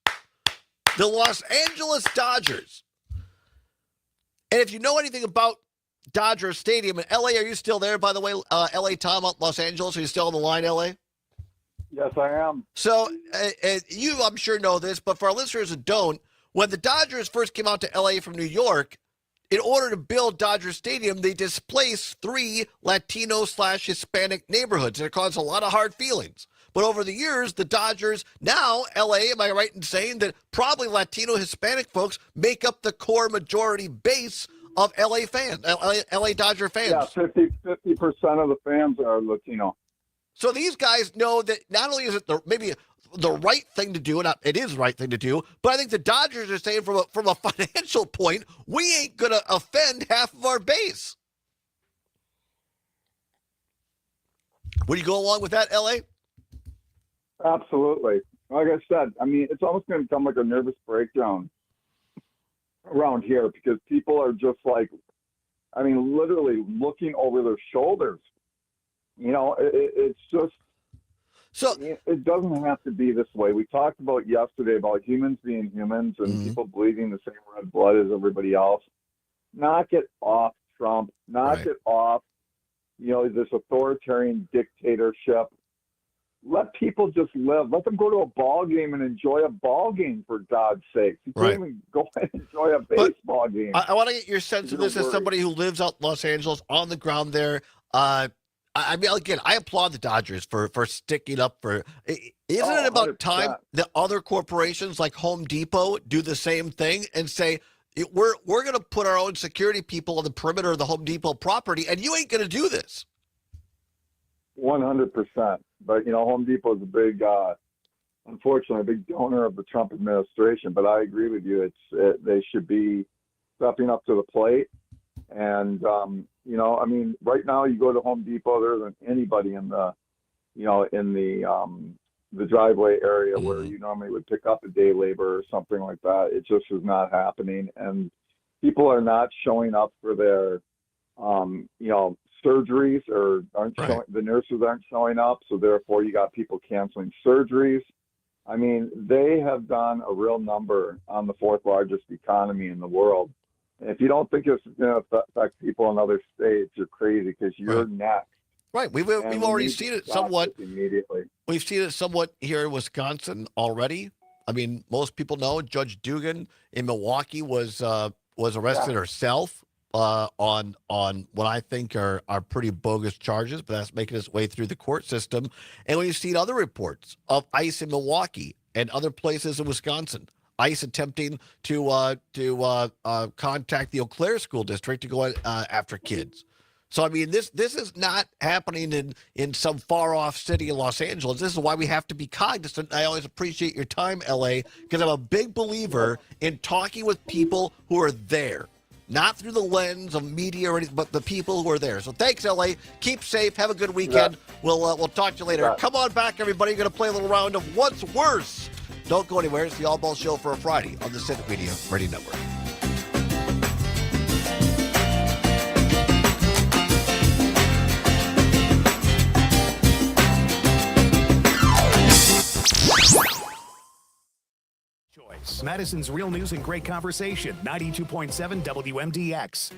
the Los Angeles Dodgers. And if you know anything about Dodger Stadium in LA, are you still there, by the way? LA, Tom, Los Angeles, are you still on the line, LA? Yes, I am. So you, I'm sure, know this, but for our listeners who don't, when the Dodgers first came out to L.A. from New York, in order to build Dodger Stadium, they displaced 3 Latino/Hispanic neighborhoods, and it caused a lot of hard feelings. But over the years, the Dodgers, now L.A., am I right in saying that probably Latino Hispanic folks make up the core majority base of L.A. fans, L.A. Dodger fans? Yeah, 50% of the fans are Latino. So these guys know that not only is it maybe the right thing to do, and it is the right thing to do, but I think the Dodgers are saying from a financial point, we ain't going to offend half of our base. Would you go along with that, L.A.? Absolutely. Like I said, I mean, it's almost going to become like a nervous breakdown around here because people are just like, I mean, literally looking over their shoulders. You know, it's just, so it doesn't have to be this way. We talked about yesterday about humans being humans and people bleeding the same red blood as everybody else. Knock it off, Trump. Knock it off, this authoritarian dictatorship. Let people just live. Let them go to a ball game and enjoy a ball game, for God's sake. You can't even go and enjoy a baseball game. I want to get your sense of this as somebody who lives out in Los Angeles, on the ground there. I mean, again, I applaud the Dodgers for sticking up for. Isn't it about 100%. Time that other corporations like Home Depot do the same thing and say, we're going to put our own security people on the perimeter of the Home Depot property, and you ain't going to do this? 100%. But Home Depot is a big, unfortunately, a big donor of the Trump administration. But I agree with you. They should be stepping up to the plate. And I mean, right now you go to Home Depot, there isn't anybody in the driveway area where you normally would pick up a day labor or something like that. It just is not happening, and people are not showing up for their, surgeries, or the nurses aren't showing up, so therefore you got people canceling surgeries. I mean, they have done a real number on the 4th largest economy in the world. If you don't think it's going to affect people in other states, you're crazy, because you're next. Right. We've already seen it somewhat. Immediately. We've seen it somewhat here in Wisconsin already. I mean, most people know Judge Dugan in Milwaukee was arrested herself on what I think are pretty bogus charges, but that's making its way through the court system. And we've seen other reports of ICE in Milwaukee and other places in Wisconsin. ICE attempting to contact the Eau Claire School District to go after kids. So, I mean, this is not happening in some far-off city in Los Angeles. This is why we have to be cognizant. I always appreciate your time, L.A., because I'm a big believer in talking with people who are there. Not through the lens of media or anything, but the people who are there. So thanks, L.A. Keep safe. Have a good weekend. We'll talk to you later. Come on back, everybody. You're going to play a little round of What's Worse. Don't go anywhere. It's the Allbaugh Show for a Friday on the Civic Media Radio Network. Madison's Real News and Great Conversation, 92.7 WMDX.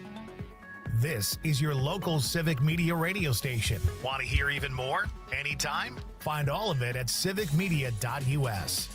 This is your local civic media radio station. Want to hear even more? Anytime? Find all of it at civicmedia.us.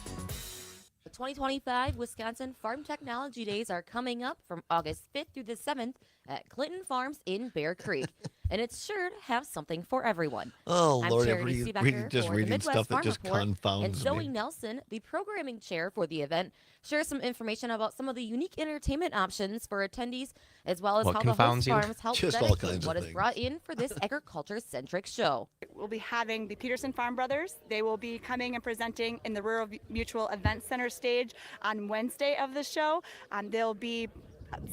The 2025 Wisconsin Farm Technology Days are coming up from August 5th through the 7th at Clinton Farms in Bear Creek. And it's sure to have something for everyone. Oh, I'm Lord, Charity Seebecker just for the reading Midwest stuff that Farm just Report, confounds and Zoe me. Nelson, the programming chair for the event, shares some information about some of the unique entertainment options for attendees, as well as What how the host confounds you? farms help Just all benefit kinds of what is things. brought in for this agriculture-centric show. We'll be having the Peterson Farm Brothers. They will be coming and presenting in the Rural Mutual Event Center stage on Wednesday of the show. They'll be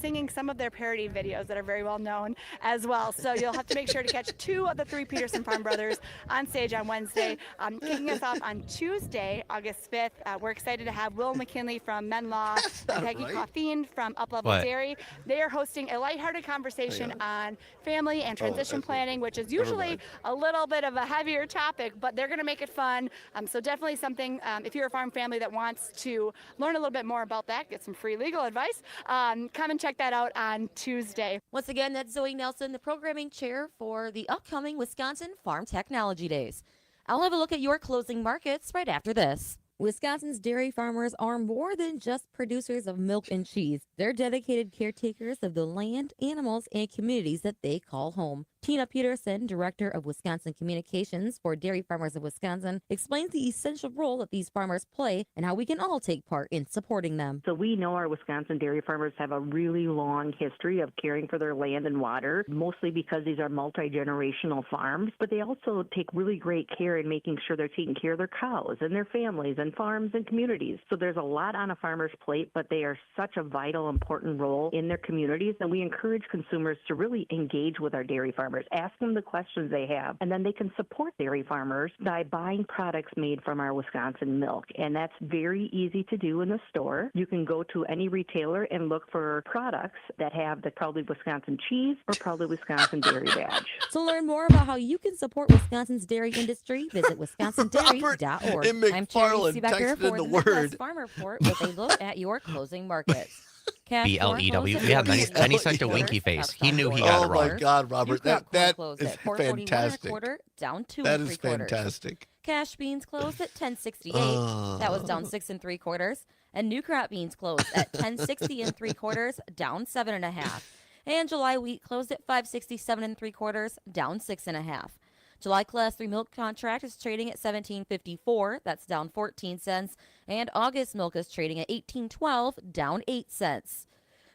singing some of their parody videos that are very well known as well. So you'll have to make sure to catch 2 of the 3 Peterson Farm Brothers on stage on Wednesday. Kicking us off on Tuesday, August 5th, we're excited to have Will McKinley from Menlaw and Peggy Coffeen from Up Level What? Dairy. They are hosting a lighthearted conversation on family and transition planning, which is usually a little bit of a heavier topic, but they're going to make it fun. So definitely something, if you're a farm family that wants to learn a little bit more about that, get some free legal advice, come and check that out on Tuesday. Once again, that's Zoe Nelson, the programming chair for the upcoming Wisconsin Farm Technology Days. I'll have a look at your closing markets right after this. Wisconsin's dairy farmers are more than just producers of milk and cheese. They're dedicated caretakers of the land, animals, and communities that they call home. Tina Peterson, Director of Wisconsin Communications for Dairy Farmers of Wisconsin, explains the essential role that these farmers play and how we can all take part in supporting them. So we know our Wisconsin dairy farmers have a really long history of caring for their land and water, mostly because these are multi-generational farms, but they also take really great care in making sure they're taking care of their cows and their families and farms and communities. So there's a lot on a farmer's plate, but they are such a vital, important role in their communities, and we encourage consumers to really engage with our dairy farmers. Ask them the questions they have, and then they can support dairy farmers by buying products made from our Wisconsin milk. And that's very easy to do in the store. You can go to any retailer and look for products that have the Proudly Wisconsin cheese or Proudly Wisconsin dairy badge. To learn more about how you can support Wisconsin's dairy industry, visit wisconsindairy.org. in I'm Charity McFarland Seebecker texted for in the the Midwest word. Farm Report with a look at your closing markets. Cash corn BLEW. closed at Yeah, then he 4.41 sent a winky quarters, face. up He knew he got it Oh, my wrong. God, Robert. New crop corn That closed is at 4.41 and a fantastic. quarter, down 2 That and is 3/4. fantastic. Cash beans closed at 10.68. Oh. That was down 6 3/4. And new crop beans closed at 10.60 3/4, down 7.5. And July wheat closed at 5.67 3/4, down 6.5. July Class 3 milk contract is trading at 17.54. That's down 14 cents. And August milk is trading at 18.12, down 8 cents.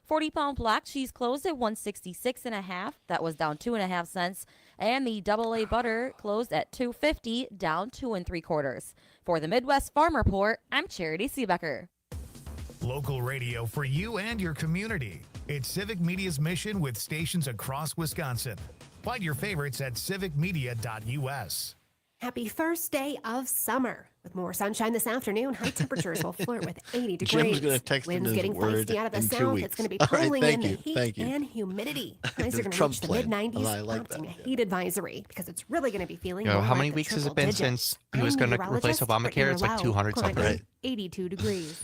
40-pound black cheese closed at 166.5. That was down 2.5 cents. And the AA butter closed at 2.50, down 2 3/4. For the Midwest Farm Report, I'm Charity Seebecker. Local radio for you and your community. It's Civic Media's mission with stations across Wisconsin. Find your favorites at civicmedia.us. Happy first day of summer. With more sunshine this afternoon, high temperatures will flirt with 80 Jim's degrees. gonna text in Winds his getting word feisty out of the in 2 south. weeks. It's going to be All right, pulling thank in you, the heat thank you. and humidity. Highs The are going to Trump reach the plan. mid-90s, I like prompting that. a heat advisory because it's really going to be feeling Yo, more how like many the weeks has it triple been digits. since he was I'm going to replace meteorologist Obamacare? Brittany It's like Rowell, 200 currently something. 82 degrees.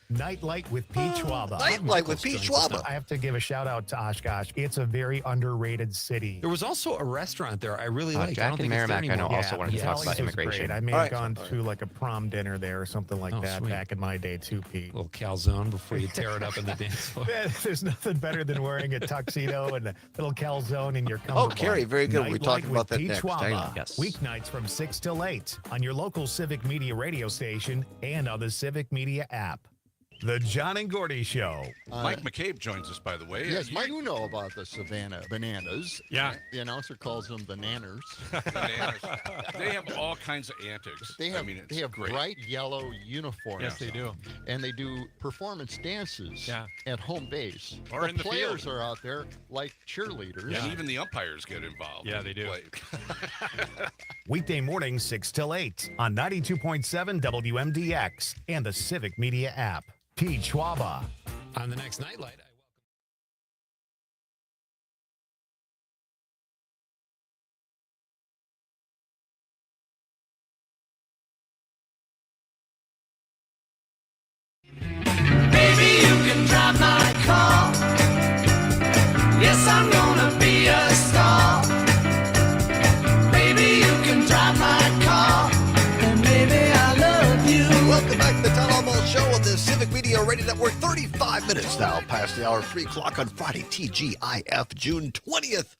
Nightlight with Pete Schwaba. Nightlight with Pete Schwaba. I have to give a shout out to Oshkosh. It's a very underrated city. There was also a restaurant there I really liked. I Jack don't and think it's there Merrimack, I know, anymore. also wanted to talk about Ellie's was immigration. great. I may All have right. gone to like a prom dinner there or something like Oh, that sweet. back in my day too, Pete. Little calzone before you tear it up in the dance floor. There's nothing better than wearing a tuxedo and a little calzone in your comfort. Oh, Carrie, very good. We're Nightlight talking about with that Pete next. Schwaba. Hang on. Yes. Weeknights from 6 till 8 on your local Civic Media radio station and on the Civic Media app. The John and Gordy Show. Mike McCabe joins us, by the way. Yes, Mike, you know about the Savannah bananas. Yeah. The announcer calls them the nanners. Bananas. They have all kinds of antics. They have, I mean, it's they have great. bright yellow uniforms. Yes, they do. And they do performance dances at home base. Or in the players field. are out there like cheerleaders. And even the umpires get involved. Yeah, they do. Weekday mornings 6 till 8 on 92.7 WMDX and the Civic Media app. Pete Schwaba. On the next Nightlight, Baby, you can drive my car. Yes, I'm gonna be a star. Baby, you can drive my car. And baby, I love you. Welcome back to the Todd Allbaugh Show on the Civic Media Radio Network. 35 minutes now past the hour, 3 o'clock on Friday, TGIF, June 20th.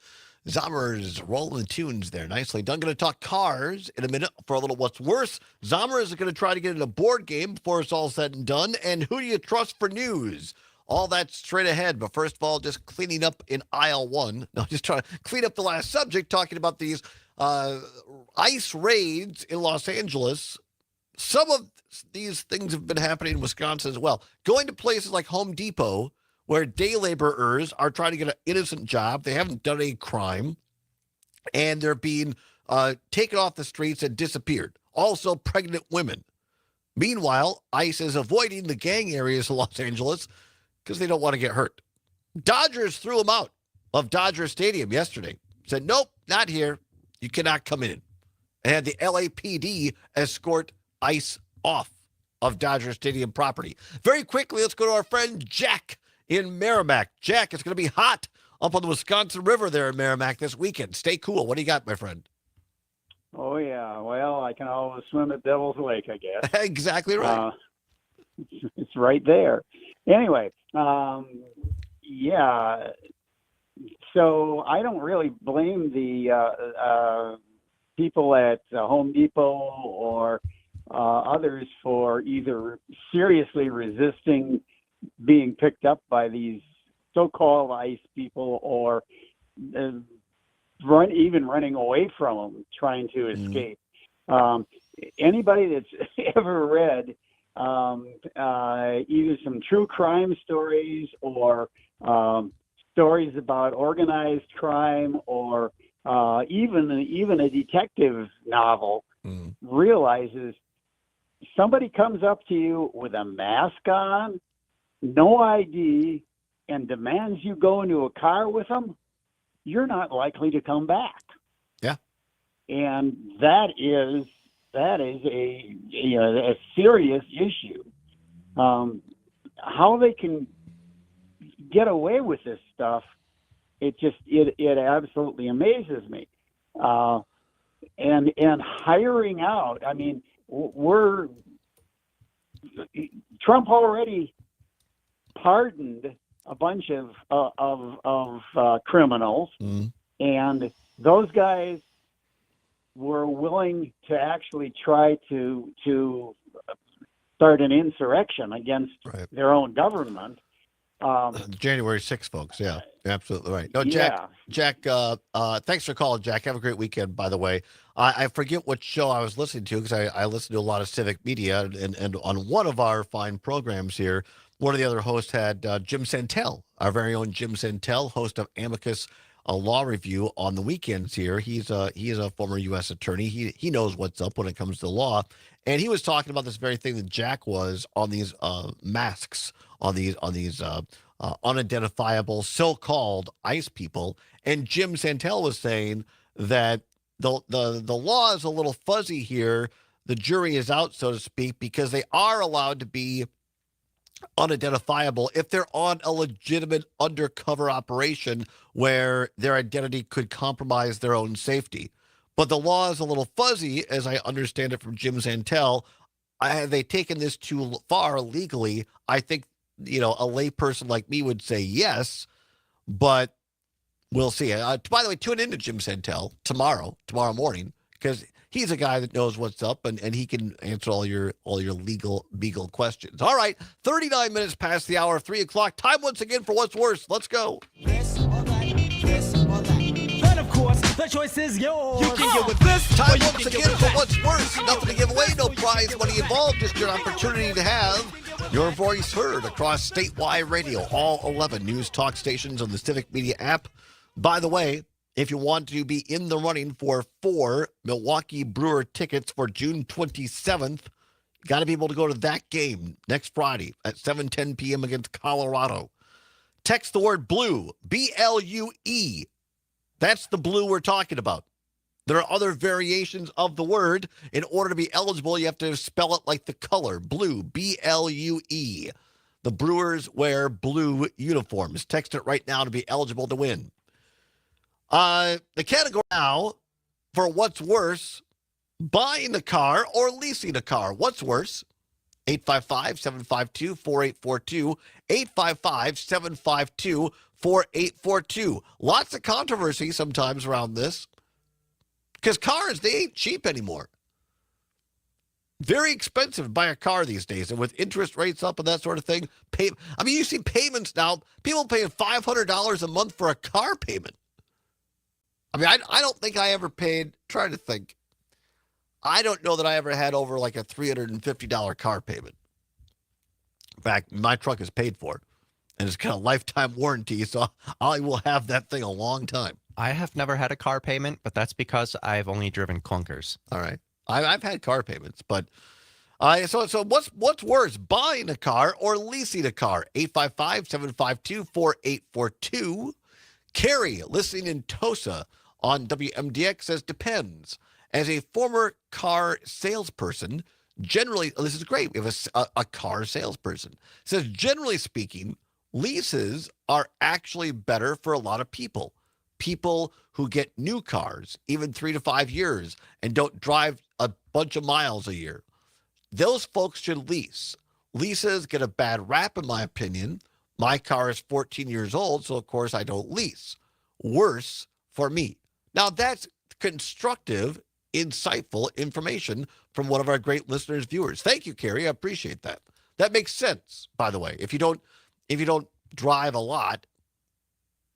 Zommer's rolling tunes there nicely done. Going to talk cars in a minute for a little what's worse. Zommer is going to try to get in a board game before it's all said and done. And who do you trust for news? All that straight ahead. But first of all, just cleaning up in aisle one. No, just trying to clean up the last subject, talking about these ICE raids in Los Angeles. Some of these things have been happening in Wisconsin as well. Going to places like Home Depot, where day laborers are trying to get an innocent job. They haven't done any crime, and they're being taken off the streets and disappeared. Also, pregnant women. Meanwhile, ICE is avoiding the gang areas of Los Angeles because they don't want to get hurt. Dodgers threw them out of Dodger Stadium yesterday. Said, nope, not here. You cannot come in. And had the LAPD escort ICE off of Dodger Stadium property. Very quickly, let's go to our friend Jack in Merrimack. Jack, it's going to be hot up on the Wisconsin River there in Merrimack this weekend. Stay cool. What do you got, my friend? Oh, yeah. Well, I can always swim at Devil's Lake, I guess. Exactly right. It's right there. Anyway, yeah. So I don't really blame the people at Home Depot or others for either seriously resisting being picked up by these so-called ICE people or running away from them, trying to escape. Anybody that's ever read either some true crime stories or stories about organized crime or even a detective novel realizes somebody comes up to you with a mask on, no ID, and demands you go into a car with them, you're not likely to come back. Yeah. And that is a serious issue. How they can get away with this stuff, it absolutely amazes me. And hiring out, I mean, Trump already pardoned a bunch of criminals, and those guys were willing to actually try to start an insurrection against their own government. January 6th, folks. Yeah, absolutely right. No, Jack. Thanks for calling, Jack. Have a great weekend, by the way. I forget what show I was listening to because I listen to a lot of civic media, and on one of our fine programs here, one of the other hosts had Jim Santel, our very own Jim Santel, host of Amicus Law Review on the weekends here. He is a former U.S. attorney. He knows what's up when it comes to law, and he was talking about this very thing that Jack was on these masks, on these unidentifiable so-called ICE people, and Jim Santel was saying that the law is a little fuzzy here. The jury is out, so to speak, because they are allowed to be unidentifiable if they're on a legitimate undercover operation where their identity could compromise their own safety. But the law is a little fuzzy, as I understand it from Jim Santel. Have they taken this too far legally? I think, a layperson like me would say yes, but we'll see. By the way, tune into Jim Santel tomorrow morning, because He's a guy that knows what's up, and he can answer all your legal questions. All right, 39 minutes past the hour of 3 o'clock. Time once again for What's Worse. Let's go. This or that, this or that. And of course, the choice is yours. You can get with this. Time once again for What's Worse. Nothing to give away, no prize money involved, just your opportunity to have your voice heard across statewide radio, all 11 news talk stations on the Civic Media app. By the way, if you want to be in the running for 4 Milwaukee Brewer tickets for June 27th, you got to be able to go to that game next Friday at 7:10 p.m. against Colorado. Text the word blue, B-L-U-E. That's the blue we're talking about. There are other variations of the word. In order to be eligible, you have to spell it like the color, blue, B-L-U-E. The Brewers wear blue uniforms. Text it right now to be eligible to win. The category now for What's Worse, buying a car or leasing a car. What's worse? 855-752-4842. 855-752-4842. Lots of controversy sometimes around this because cars, they ain't cheap anymore. Very expensive to buy a car these days, and with interest rates up and that sort of thing. You see payments now, people paying $500 a month for a car payment. I don't think I ever paid, trying to think. I don't know that I ever had over like a $350 car payment. In fact, my truck is paid for, and it's got a lifetime warranty, so I will have that thing a long time. I have never had a car payment, but that's because I've only driven clunkers. All right. I've had car payments, but so what's worse, buying a car or leasing a car? 855-752-4842. Carrie, listening in Tosa on WMDX, says depends. As a former car salesperson, generally, this is great. We have a car salesperson. Says, generally speaking, leases are actually better for a lot of people. People who get new cars, even 3 to 5 years, and don't drive a bunch of miles a year. Those folks should lease. Leases get a bad rap, in my opinion. My car is 14 years old, so of course I don't lease. Worse for me. Now that's constructive, insightful information from one of our great listeners, viewers. Thank you, Carrie. I appreciate that. That makes sense, by the way. If you don't drive a lot,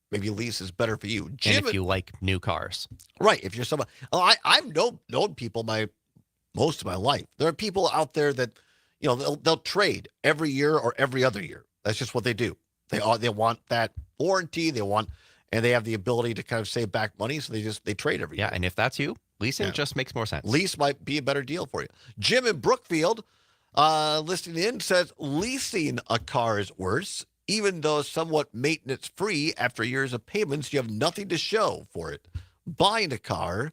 maybe lease is better for you. Jim, and if you like new cars. Right. If you're someone, I've known people most of my life. There are people out there that, they'll trade every year or every other year. That's just what they do. They want that warranty. And they have the ability to kind of save back money, so they trade every year. Yeah, and if that's you, leasing just makes more sense. Lease might be a better deal for you. Jim in Brookfield, listening in, says leasing a car is worse, even though somewhat maintenance-free after years of payments, you have nothing to show for it. Buying a car,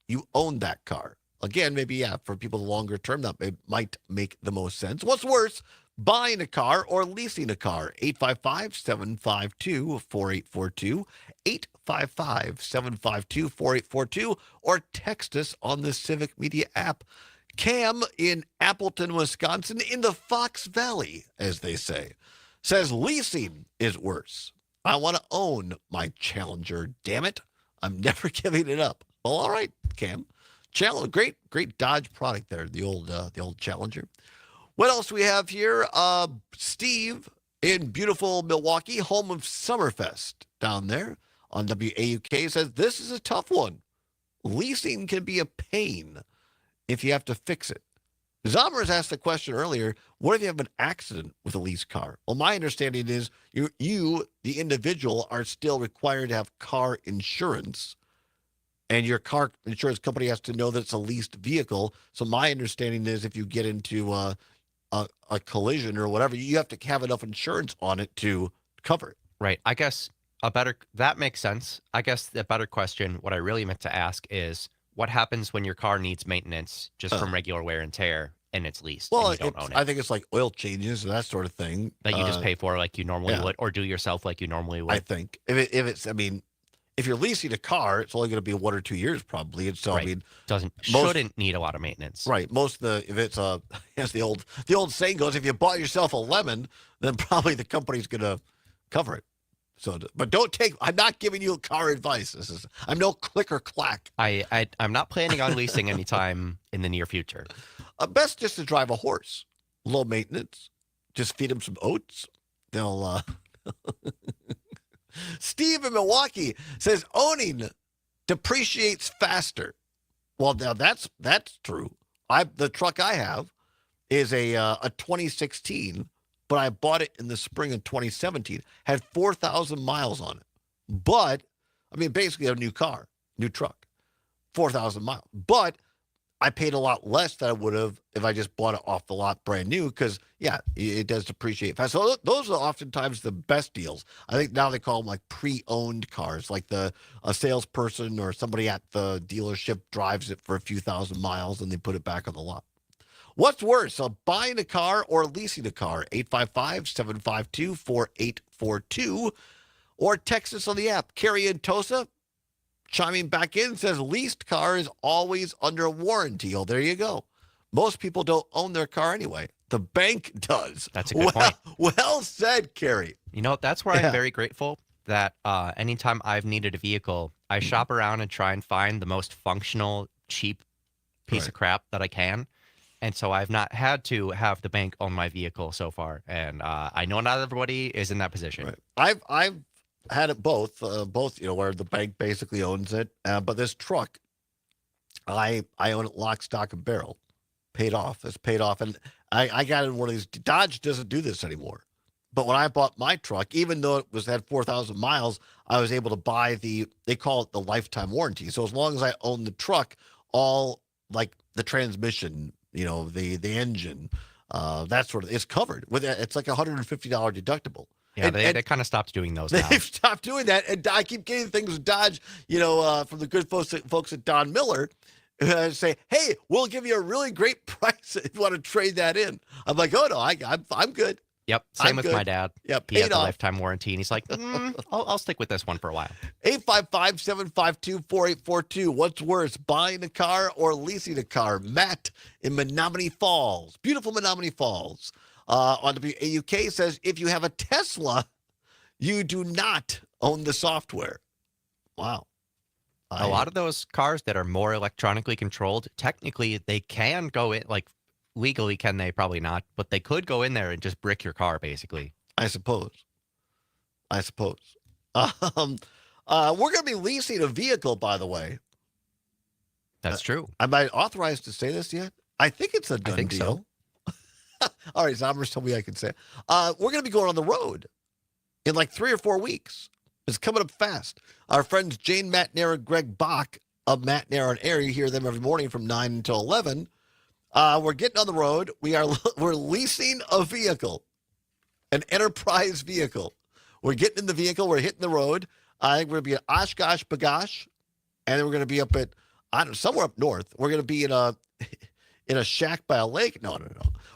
you own that car. Again, maybe, for people longer term, that might make the most sense. What's worse? Buying a car or leasing a car. 855-752-4842. 855-752-4842. Or text us on the Civic Media app. Cam in Appleton, Wisconsin, in the Fox Valley, as they say, says leasing is worse. I want to own my Challenger, damn it. I'm never giving it up. Well, all right, Cam. Great Dodge product there, the old Challenger. What else we have here? Steve in beautiful Milwaukee, home of Summerfest down there on WAUK, says this is a tough one. Leasing can be a pain if you have to fix it. Zommers asked the question earlier, what if you have an accident with a lease car? Well, my understanding is you, the individual, are still required to have car insurance, and your car insurance company has to know that it's a leased vehicle. So my understanding is if you get into a collision or whatever, you have to have enough insurance on it to cover it. Right. I guess that makes sense. I guess the better question, what I really meant to ask is, what happens when your car needs maintenance just from regular wear and tear and it's leased and you don't own it? I think it's like oil changes and that sort of thing. That you just pay for like you normally would, or do yourself like you normally would. I think if you're leasing a car, it's only going to be 1 or 2 years probably. And so, right. Shouldn't need a lot of maintenance. Right. If it's as the old saying goes, if you bought yourself a lemon, then probably the company's going to cover it. So, but don't take. I'm not giving you car advice. I'm no click or clack. I'm not planning on leasing anytime in the near future. Best just to drive a horse. Low maintenance. Just feed them some oats. They'll. Steve in Milwaukee says owning depreciates faster. Well, now that's true. The truck I have is a 2016, but I bought it in the spring of 2017. Had 4,000 miles on it. But I mean, basically a new car, new truck, 4,000 miles. But I paid a lot less than I would have if I just bought it off the lot brand new because, yeah, it does depreciate fast. So those are oftentimes the best deals. I think now they call them like pre-owned cars, like a salesperson or somebody at the dealership drives it for a few thousand miles and they put it back on the lot. What's worse, buying a car or leasing a car? 855-752-4842 or text us on the app. Carrie in Tosa chiming back in says leased car is always under warranty. Oh, there you go. Most people don't own their car anyway. The bank does. That's a good point. Well said, Carrie. You know, that's where I'm very grateful that anytime I've needed a vehicle, I shop around and try and find the most functional, cheap piece of crap that I can. And so I've not had to have the bank own my vehicle so far. And I know not everybody is in that position. Right. I've had it both, where the bank basically owns it. But this truck, I own it lock, stock, and barrel. Paid off. It's paid off. And I got in one of these. Dodge doesn't do this anymore. But when I bought my truck, even though it had 4,000 miles, I was able to buy they call it the lifetime warranty. So as long as I own the truck, all like the transmission, the engine, that sort of, it's covered. It's like $150 deductible. Yeah, they kind of stopped doing those now. They've stopped doing that. And I keep getting things with Dodge, from the good folks at Don Miller, who say, hey, we'll give you a really great price if you want to trade that in. I'm like, oh, no, I'm good. Yep, same with my dad. Yep, he had the lifetime warranty, and he's like, I'll stick with this one for a while. 855-752-4842. What's worse, buying a car or leasing a car? Matt in Menominee Falls. Beautiful Menominee Falls. On WAUK says, if you have a Tesla, you do not own the software. Wow. A lot of those cars that are more electronically controlled, technically they can go in, like legally can they? Probably not, but they could go in there and just brick your car, basically. I suppose. We're going to be leasing a vehicle, by the way. That's true. Am I authorized to say this yet? I think it's a done deal. So. All right, Zombers told me I could say it. We're going to be going on the road in like 3 or 4 weeks. It's coming up fast. Our friends Jane Matnair and Greg Bach of Matnair on Air, you hear them every morning from 9 until 11. We're getting on the road. We're leasing a vehicle, an enterprise vehicle. We're getting in the vehicle. We're hitting the road. I think we're going to be at Oshkosh, Bagosh, and then we're going to be up at, somewhere up north. We're going to be in a shack by a lake. No.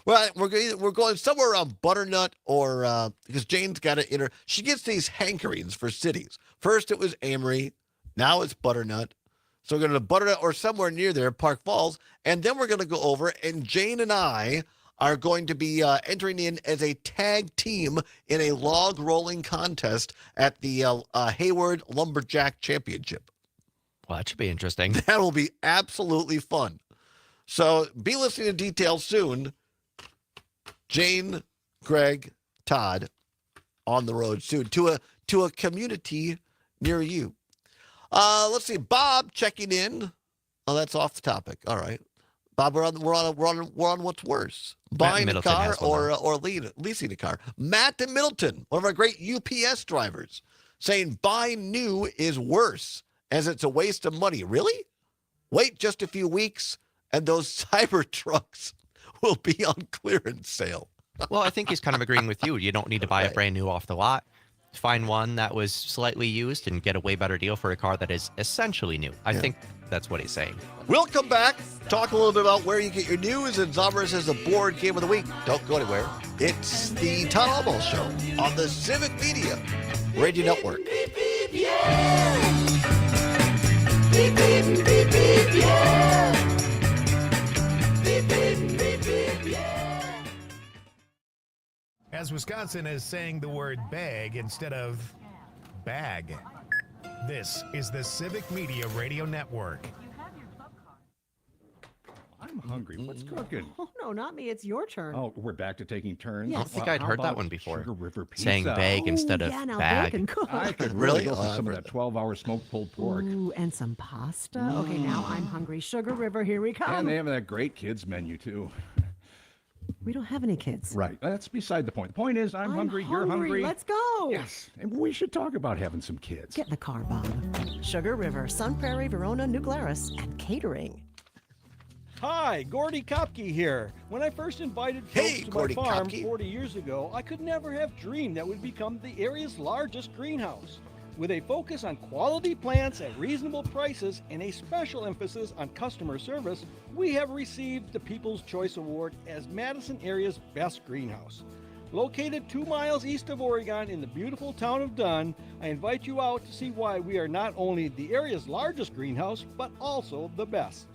Well, we're going somewhere around Butternut or because Jane's got to she gets these hankerings for cities. First it was Amory, now it's Butternut. So we're going to Butternut or somewhere near there, Park Falls, and then we're going to go over, and Jane and I are going to be entering in as a tag team in a log rolling contest at the Hayward Lumberjack Championship. Well, that should be interesting. That will be absolutely fun. So be listening to details soon. Jane, Greg, Todd on the road soon to a community near you. Let's see. Bob checking in. Oh, that's off the topic. All right. Bob, we're on what's worse. Buying a car or leasing a car. Matt in Middleton, one of our great UPS drivers, saying buying new is worse as it's a waste of money. Really? Wait just a few weeks and those cyber trucks will be on clearance sale. Well, I think he's kind of agreeing with you. You don't need to buy a brand new off the lot. Find one that was slightly used and get a way better deal for a car that is essentially new. I think that's what he's saying. We'll come back, talk a little bit about where you get your news, and Zombers has a board game of the week. Don't go anywhere. It's the Todd Allbaugh Show on the Civic Media Radio Network. Beep, beep, yeah. Beep, beep, beep, beep, yeah. Beep, beep, beep, beep, yeah. As Wisconsin is saying the word bag instead of bag. This is the Civic Media Radio Network. I'm hungry. What's cooking? Oh, no, not me. It's your turn. Oh, we're back to taking turns? I don't think I'd How heard that about one before. Sugar River Pizza? Saying bag instead of yeah, now bag. they can cook. I could Really? really go for Oh, some of that 12-hour smoked pulled pork. Ooh, and some pasta. Okay, now I'm hungry. Sugar River, here we come. And they have that great kids menu, too. We don't have any kids. Right. That's beside the point. The point is, I'm hungry, you're hungry. Let's go. Yes. And we should talk about having some kids. Get in the car, Bob. Sugar River, Sun Prairie, Verona, New Glarus, and catering. Hi, Gordy Kopke here. When I first invited folks to Gordy my farm Kopke. 40 years ago, I could never have dreamed that would become the area's largest greenhouse. With a focus on quality plants at reasonable prices and a special emphasis on customer service, we have received the People's Choice Award as Madison area's best greenhouse. Located 2 miles east of Oregon in the beautiful town of Dunn, I invite you out to see why we are not only the area's largest greenhouse, but also the best.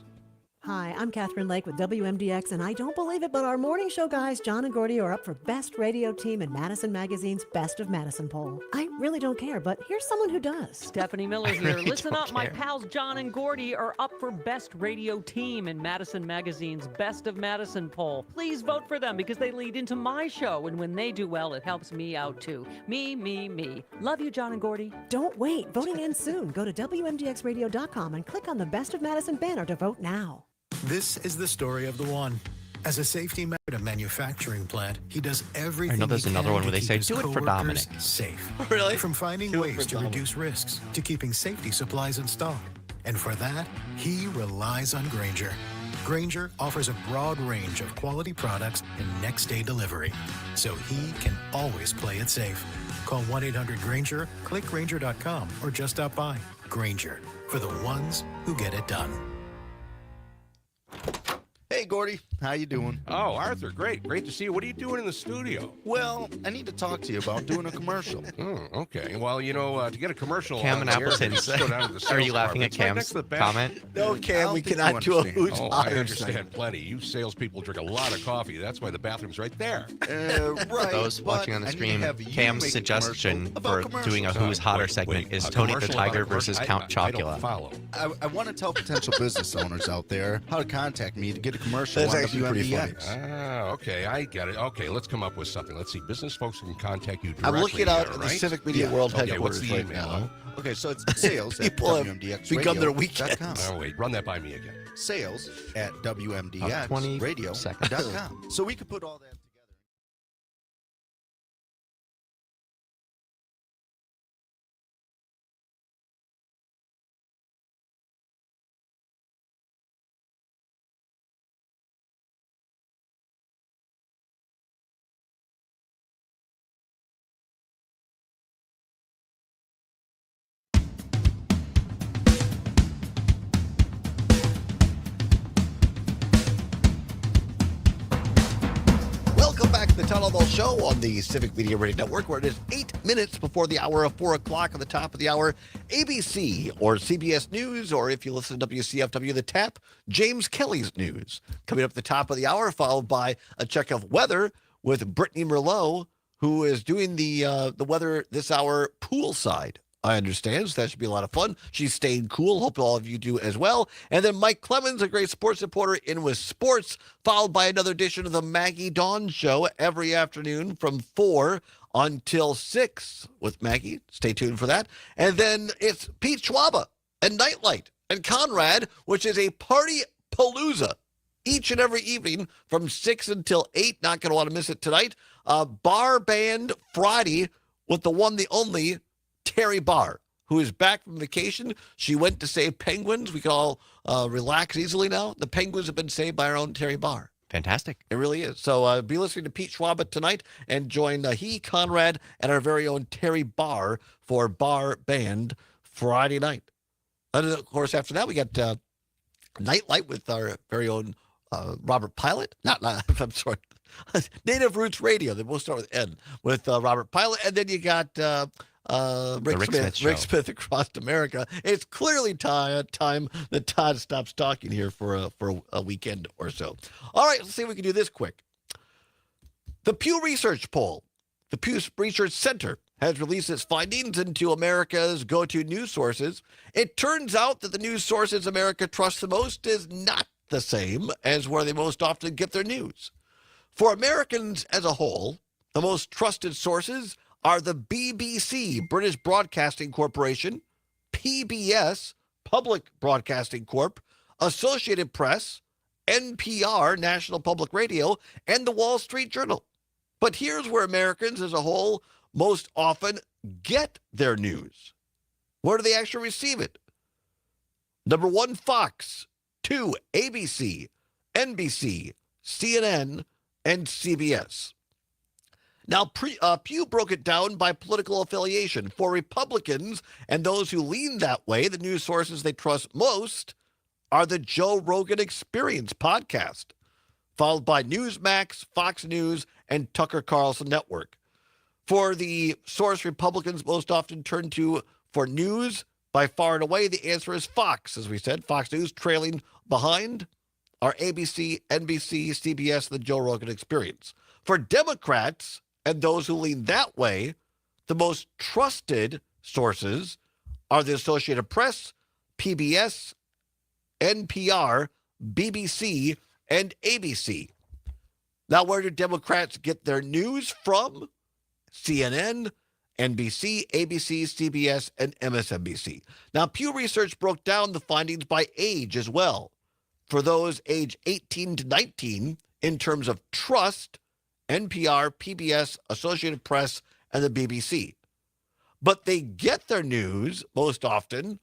Hi, I'm Catherine Lake with WMDX, and I don't believe it, but our morning show guys, John and Gordy, are up for Best Radio Team in Madison Magazine's Best of Madison poll. I really don't care, but here's someone who does. Stephanie Miller here. Listen up, my pals John and Gordy are up for Best Radio Team in Madison Magazine's Best of Madison poll. Please vote for them because they lead into my show, and when they do well, it helps me out too. Me. Love you, John and Gordy. Don't wait. Voting ends soon. Go to WMDXradio.com and click on the Best of Madison banner to vote now. This is the story of the one. As a safety man at a manufacturing plant, he does everything. I know there's he another can one where to they say, keep his "Do it for coworkers Dominic." Safe. Really? From finding Do it ways for to Dominic. reduce risks to keeping safety supplies in stock. And for that, he relies on Grainger. Grainger offers a broad range of quality products and next-day delivery, so he can always play it safe. Call 1-800-GRAINGER, click Grainger.com, or just stop by. Grainger, for the ones who get it done. Hey, Gordy. How you doing? Oh, Arthur, great to see you. What are you doing in the studio? Well, I need to talk to you about doing a commercial. Okay. Well, to get a commercial Cam on and the air, Appleton. just go down to the Are you sales laughing department. at It's right Cam's next to the back. comment? No, Cam, we think you cannot do a understand. who's Oh, I hired understand segment. plenty. You salespeople drink a lot of coffee. That's why the bathroom's right there. Right. Those watching on the but I need to stream, have you Cam's make a suggestion commercial for about doing a commercials. Who's Hotter Wait, segment is a Tony the commercial about Tiger a commercial? versus Count I don't Chocula. follow. I want to tell potential business owners out there how to contact me to get a commercial That's on actually pretty WMDX. Okay, I get it. Okay, let's come up with something. Let's see. Business folks can contact you directly. I'm looking out there, at the right? Civic Media World Okay, what's headquarters the right email? now. Okay, so it's sales at People have begun their WMDXradio.com. weekends. Oh, wait. Run that by me again. Sales at About 20 WMDXradio.com. So we could put all that together. Welcome back to the Todd Allbaugh Show on the Civic Media Radio Network, where it is 8 minutes before the hour of 4 o'clock. On the top of the hour, ABC or CBS News, or if you listen to WCFW, The Tap, James Kelly's News. Coming up at the top of the hour, followed by a check of weather with Brittany Merlot, who is doing the weather this hour poolside. I understand, so that should be a lot of fun. She's staying cool. Hope all of you do as well. And then Mike Clemens, a great sports reporter, in with sports, followed by another edition of the Maggie Dawn Show every afternoon from 4 until 6 with Maggie. Stay tuned for that. And then it's Pete Schwaba and Nightlight and Conrad, which is a party palooza each and every evening from 6 until 8. Not going to want to miss it tonight. Bar Band Friday with the one, the only, Terry Barr, who is back from vacation. She went to save penguins. We can all relax easily now. The penguins have been saved by our own Terry Barr. Fantastic. It really is. So be listening to Pete Schwaba tonight and join he, Conrad, and our very own Terry Barr for Bar Band Friday night. And of course, after that, we got Nightlight with our very own Robert Pilot. I'm sorry. Native Roots Radio. Then we'll start with N with Robert Pilot. And then you got Rick Smith across America. It's clearly time that Todd stops talking here for a weekend or so. All right, let's see if we can do this quick. The Pew Research poll, the Pew Research Center has released its findings into America's go-to news sources. It turns out that the news sources America trusts the most is not the same as where they most often get their news. For Americans as a whole, the most trusted sources are the BBC, British Broadcasting Corporation, PBS, Public Broadcasting Corp, Associated Press, NPR, National Public Radio, and the Wall Street Journal. But here's where Americans as a whole most often get their news. Where do they actually receive it? Number 1, Fox. 2, ABC, NBC, CNN, and CBS. Now, Pew broke it down by political affiliation. For Republicans and those who lean that way, the news sources they trust most are the Joe Rogan Experience podcast, followed by Newsmax, Fox News, and Tucker Carlson Network. For the source Republicans most often turn to for news, by far and away, the answer is Fox. As we said, Fox News trailing behind are ABC, NBC, CBS, the Joe Rogan Experience. For Democrats and those who lean that way, the most trusted sources are the Associated Press, PBS, NPR, BBC, and ABC. Now, where do Democrats get their news from? CNN, NBC, ABC, CBS, and MSNBC. Now, Pew Research broke down the findings by age as well. For those age 18 to 19, in terms of trust, NPR, PBS, Associated Press, and the BBC. But they get their news most often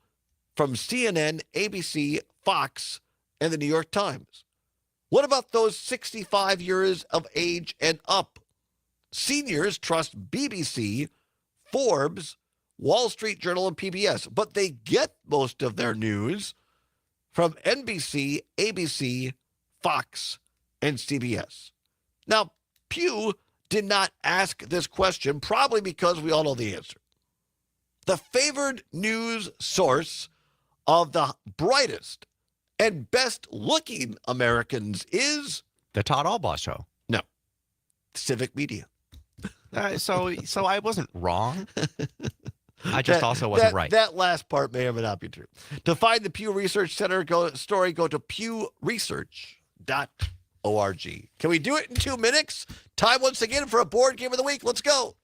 from CNN, ABC, Fox, and the New York Times. What about those 65 years of age and up? Seniors trust BBC, Forbes, Wall Street Journal, and PBS, but they get most of their news from NBC, ABC, Fox, and CBS. Now, Pew did not ask this question, probably because we all know the answer. The favored news source of the brightest and best-looking Americans is the Todd Allbaugh Show. No, Civic Media. So I wasn't wrong. I just also wasn't right. That last part may or may not be true. To find the Pew Research Center story, go to pewresearch.org. Can we do it in 2 minutes? Time once again for a board game of the week. Let's go.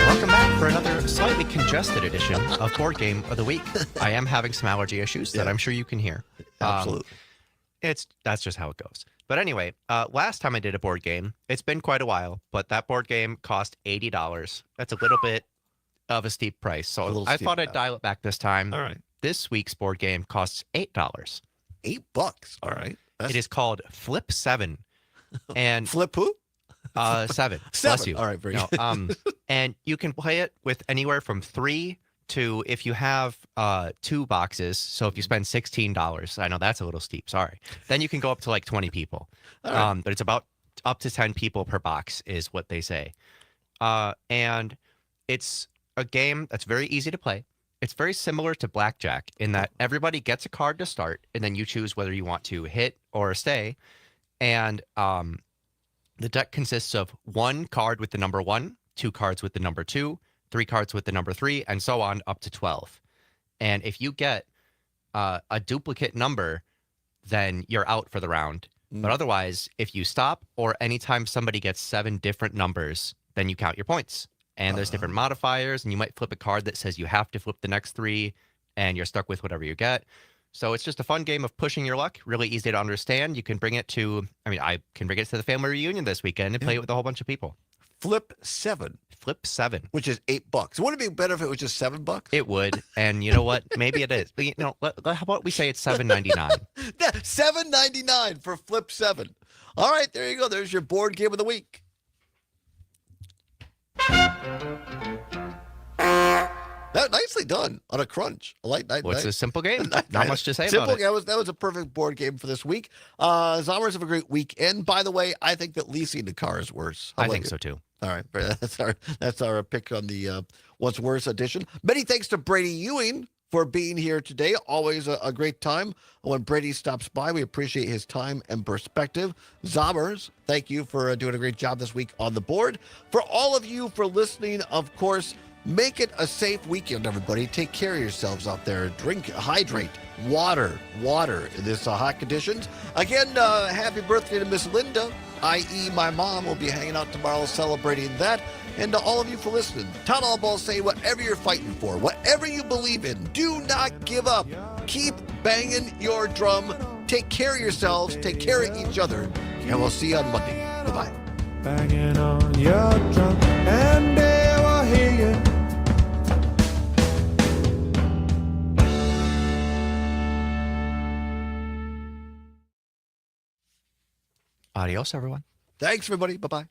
Welcome back for another slightly congested edition of Board Game of the Week. I am having some allergy issues that I'm sure you can hear. Absolutely. That's just how it goes. But anyway, last time I did a board game, it's been quite a while, but that board game cost $80. That's a little bit of a steep price. So I thought I'd dial it back this time. All right. This week's board game costs $8. $8. All right. It is called Flip 7. And Flip who? 7. Bless you. All right, very good. And you can play it with anywhere from 3 to, if you have 2 boxes, so if you spend $16, I know that's a little steep, sorry. Then you can go up to like 20 people. Right. But it's about up to 10 people per box is what they say. And it's a game that's very easy to play. It's very similar to blackjack in that everybody gets a card to start, and then you choose whether you want to hit or stay. And the deck consists of 1 card with the number 1, 2 cards with the number 2, 3 cards with the number 3, and so on up to 12. And if you get a duplicate number, then you're out for the round. But otherwise, if you stop or anytime somebody gets 7 different numbers, then you count your points. And there's different modifiers, and you might flip a card that says you have to flip the next 3, and you're stuck with whatever you get. So it's just a fun game of pushing your luck, really easy to understand. You can bring it to, I can bring it to the family reunion this weekend and play it with a whole bunch of people. Flip 7. Flip 7. Which is $8. Wouldn't it be better if it was just $7? It would. And you know what? Maybe it is. But, how about we say it's $7.99? $7.99 for Flip 7. All right, there you go. There's your board game of the week. That nicely done on a crunch. I like that. Well, it's a simple game. Not much to say about it. That was a perfect board game for this week. Zommers have a great weekend. By the way, I think that leasing the car is worse. I think so too. All right, that's our pick on the What's Worse edition. Many thanks to Brady Ewing for being here today. Always a great time when Brady stops by. We appreciate his time and perspective. Zommers, thank you for doing a great job this week on the board. For all of you for listening, of course, make it a safe weekend, everybody. Take care of yourselves out there. Drink, hydrate, water in this hot conditions. Again, happy birthday to Miss Linda, i.e. my mom. Will be hanging out tomorrow celebrating that. And to all of you for listening, Todd Allbaugh say whatever you're fighting for, whatever you believe in, do not give up. Keep banging your drum. Take care of yourselves. Take care of each other. And we'll see you on Monday. Bye-bye. Banging on your drum and they will hear you. Adios, everyone. Thanks, everybody. Bye-bye.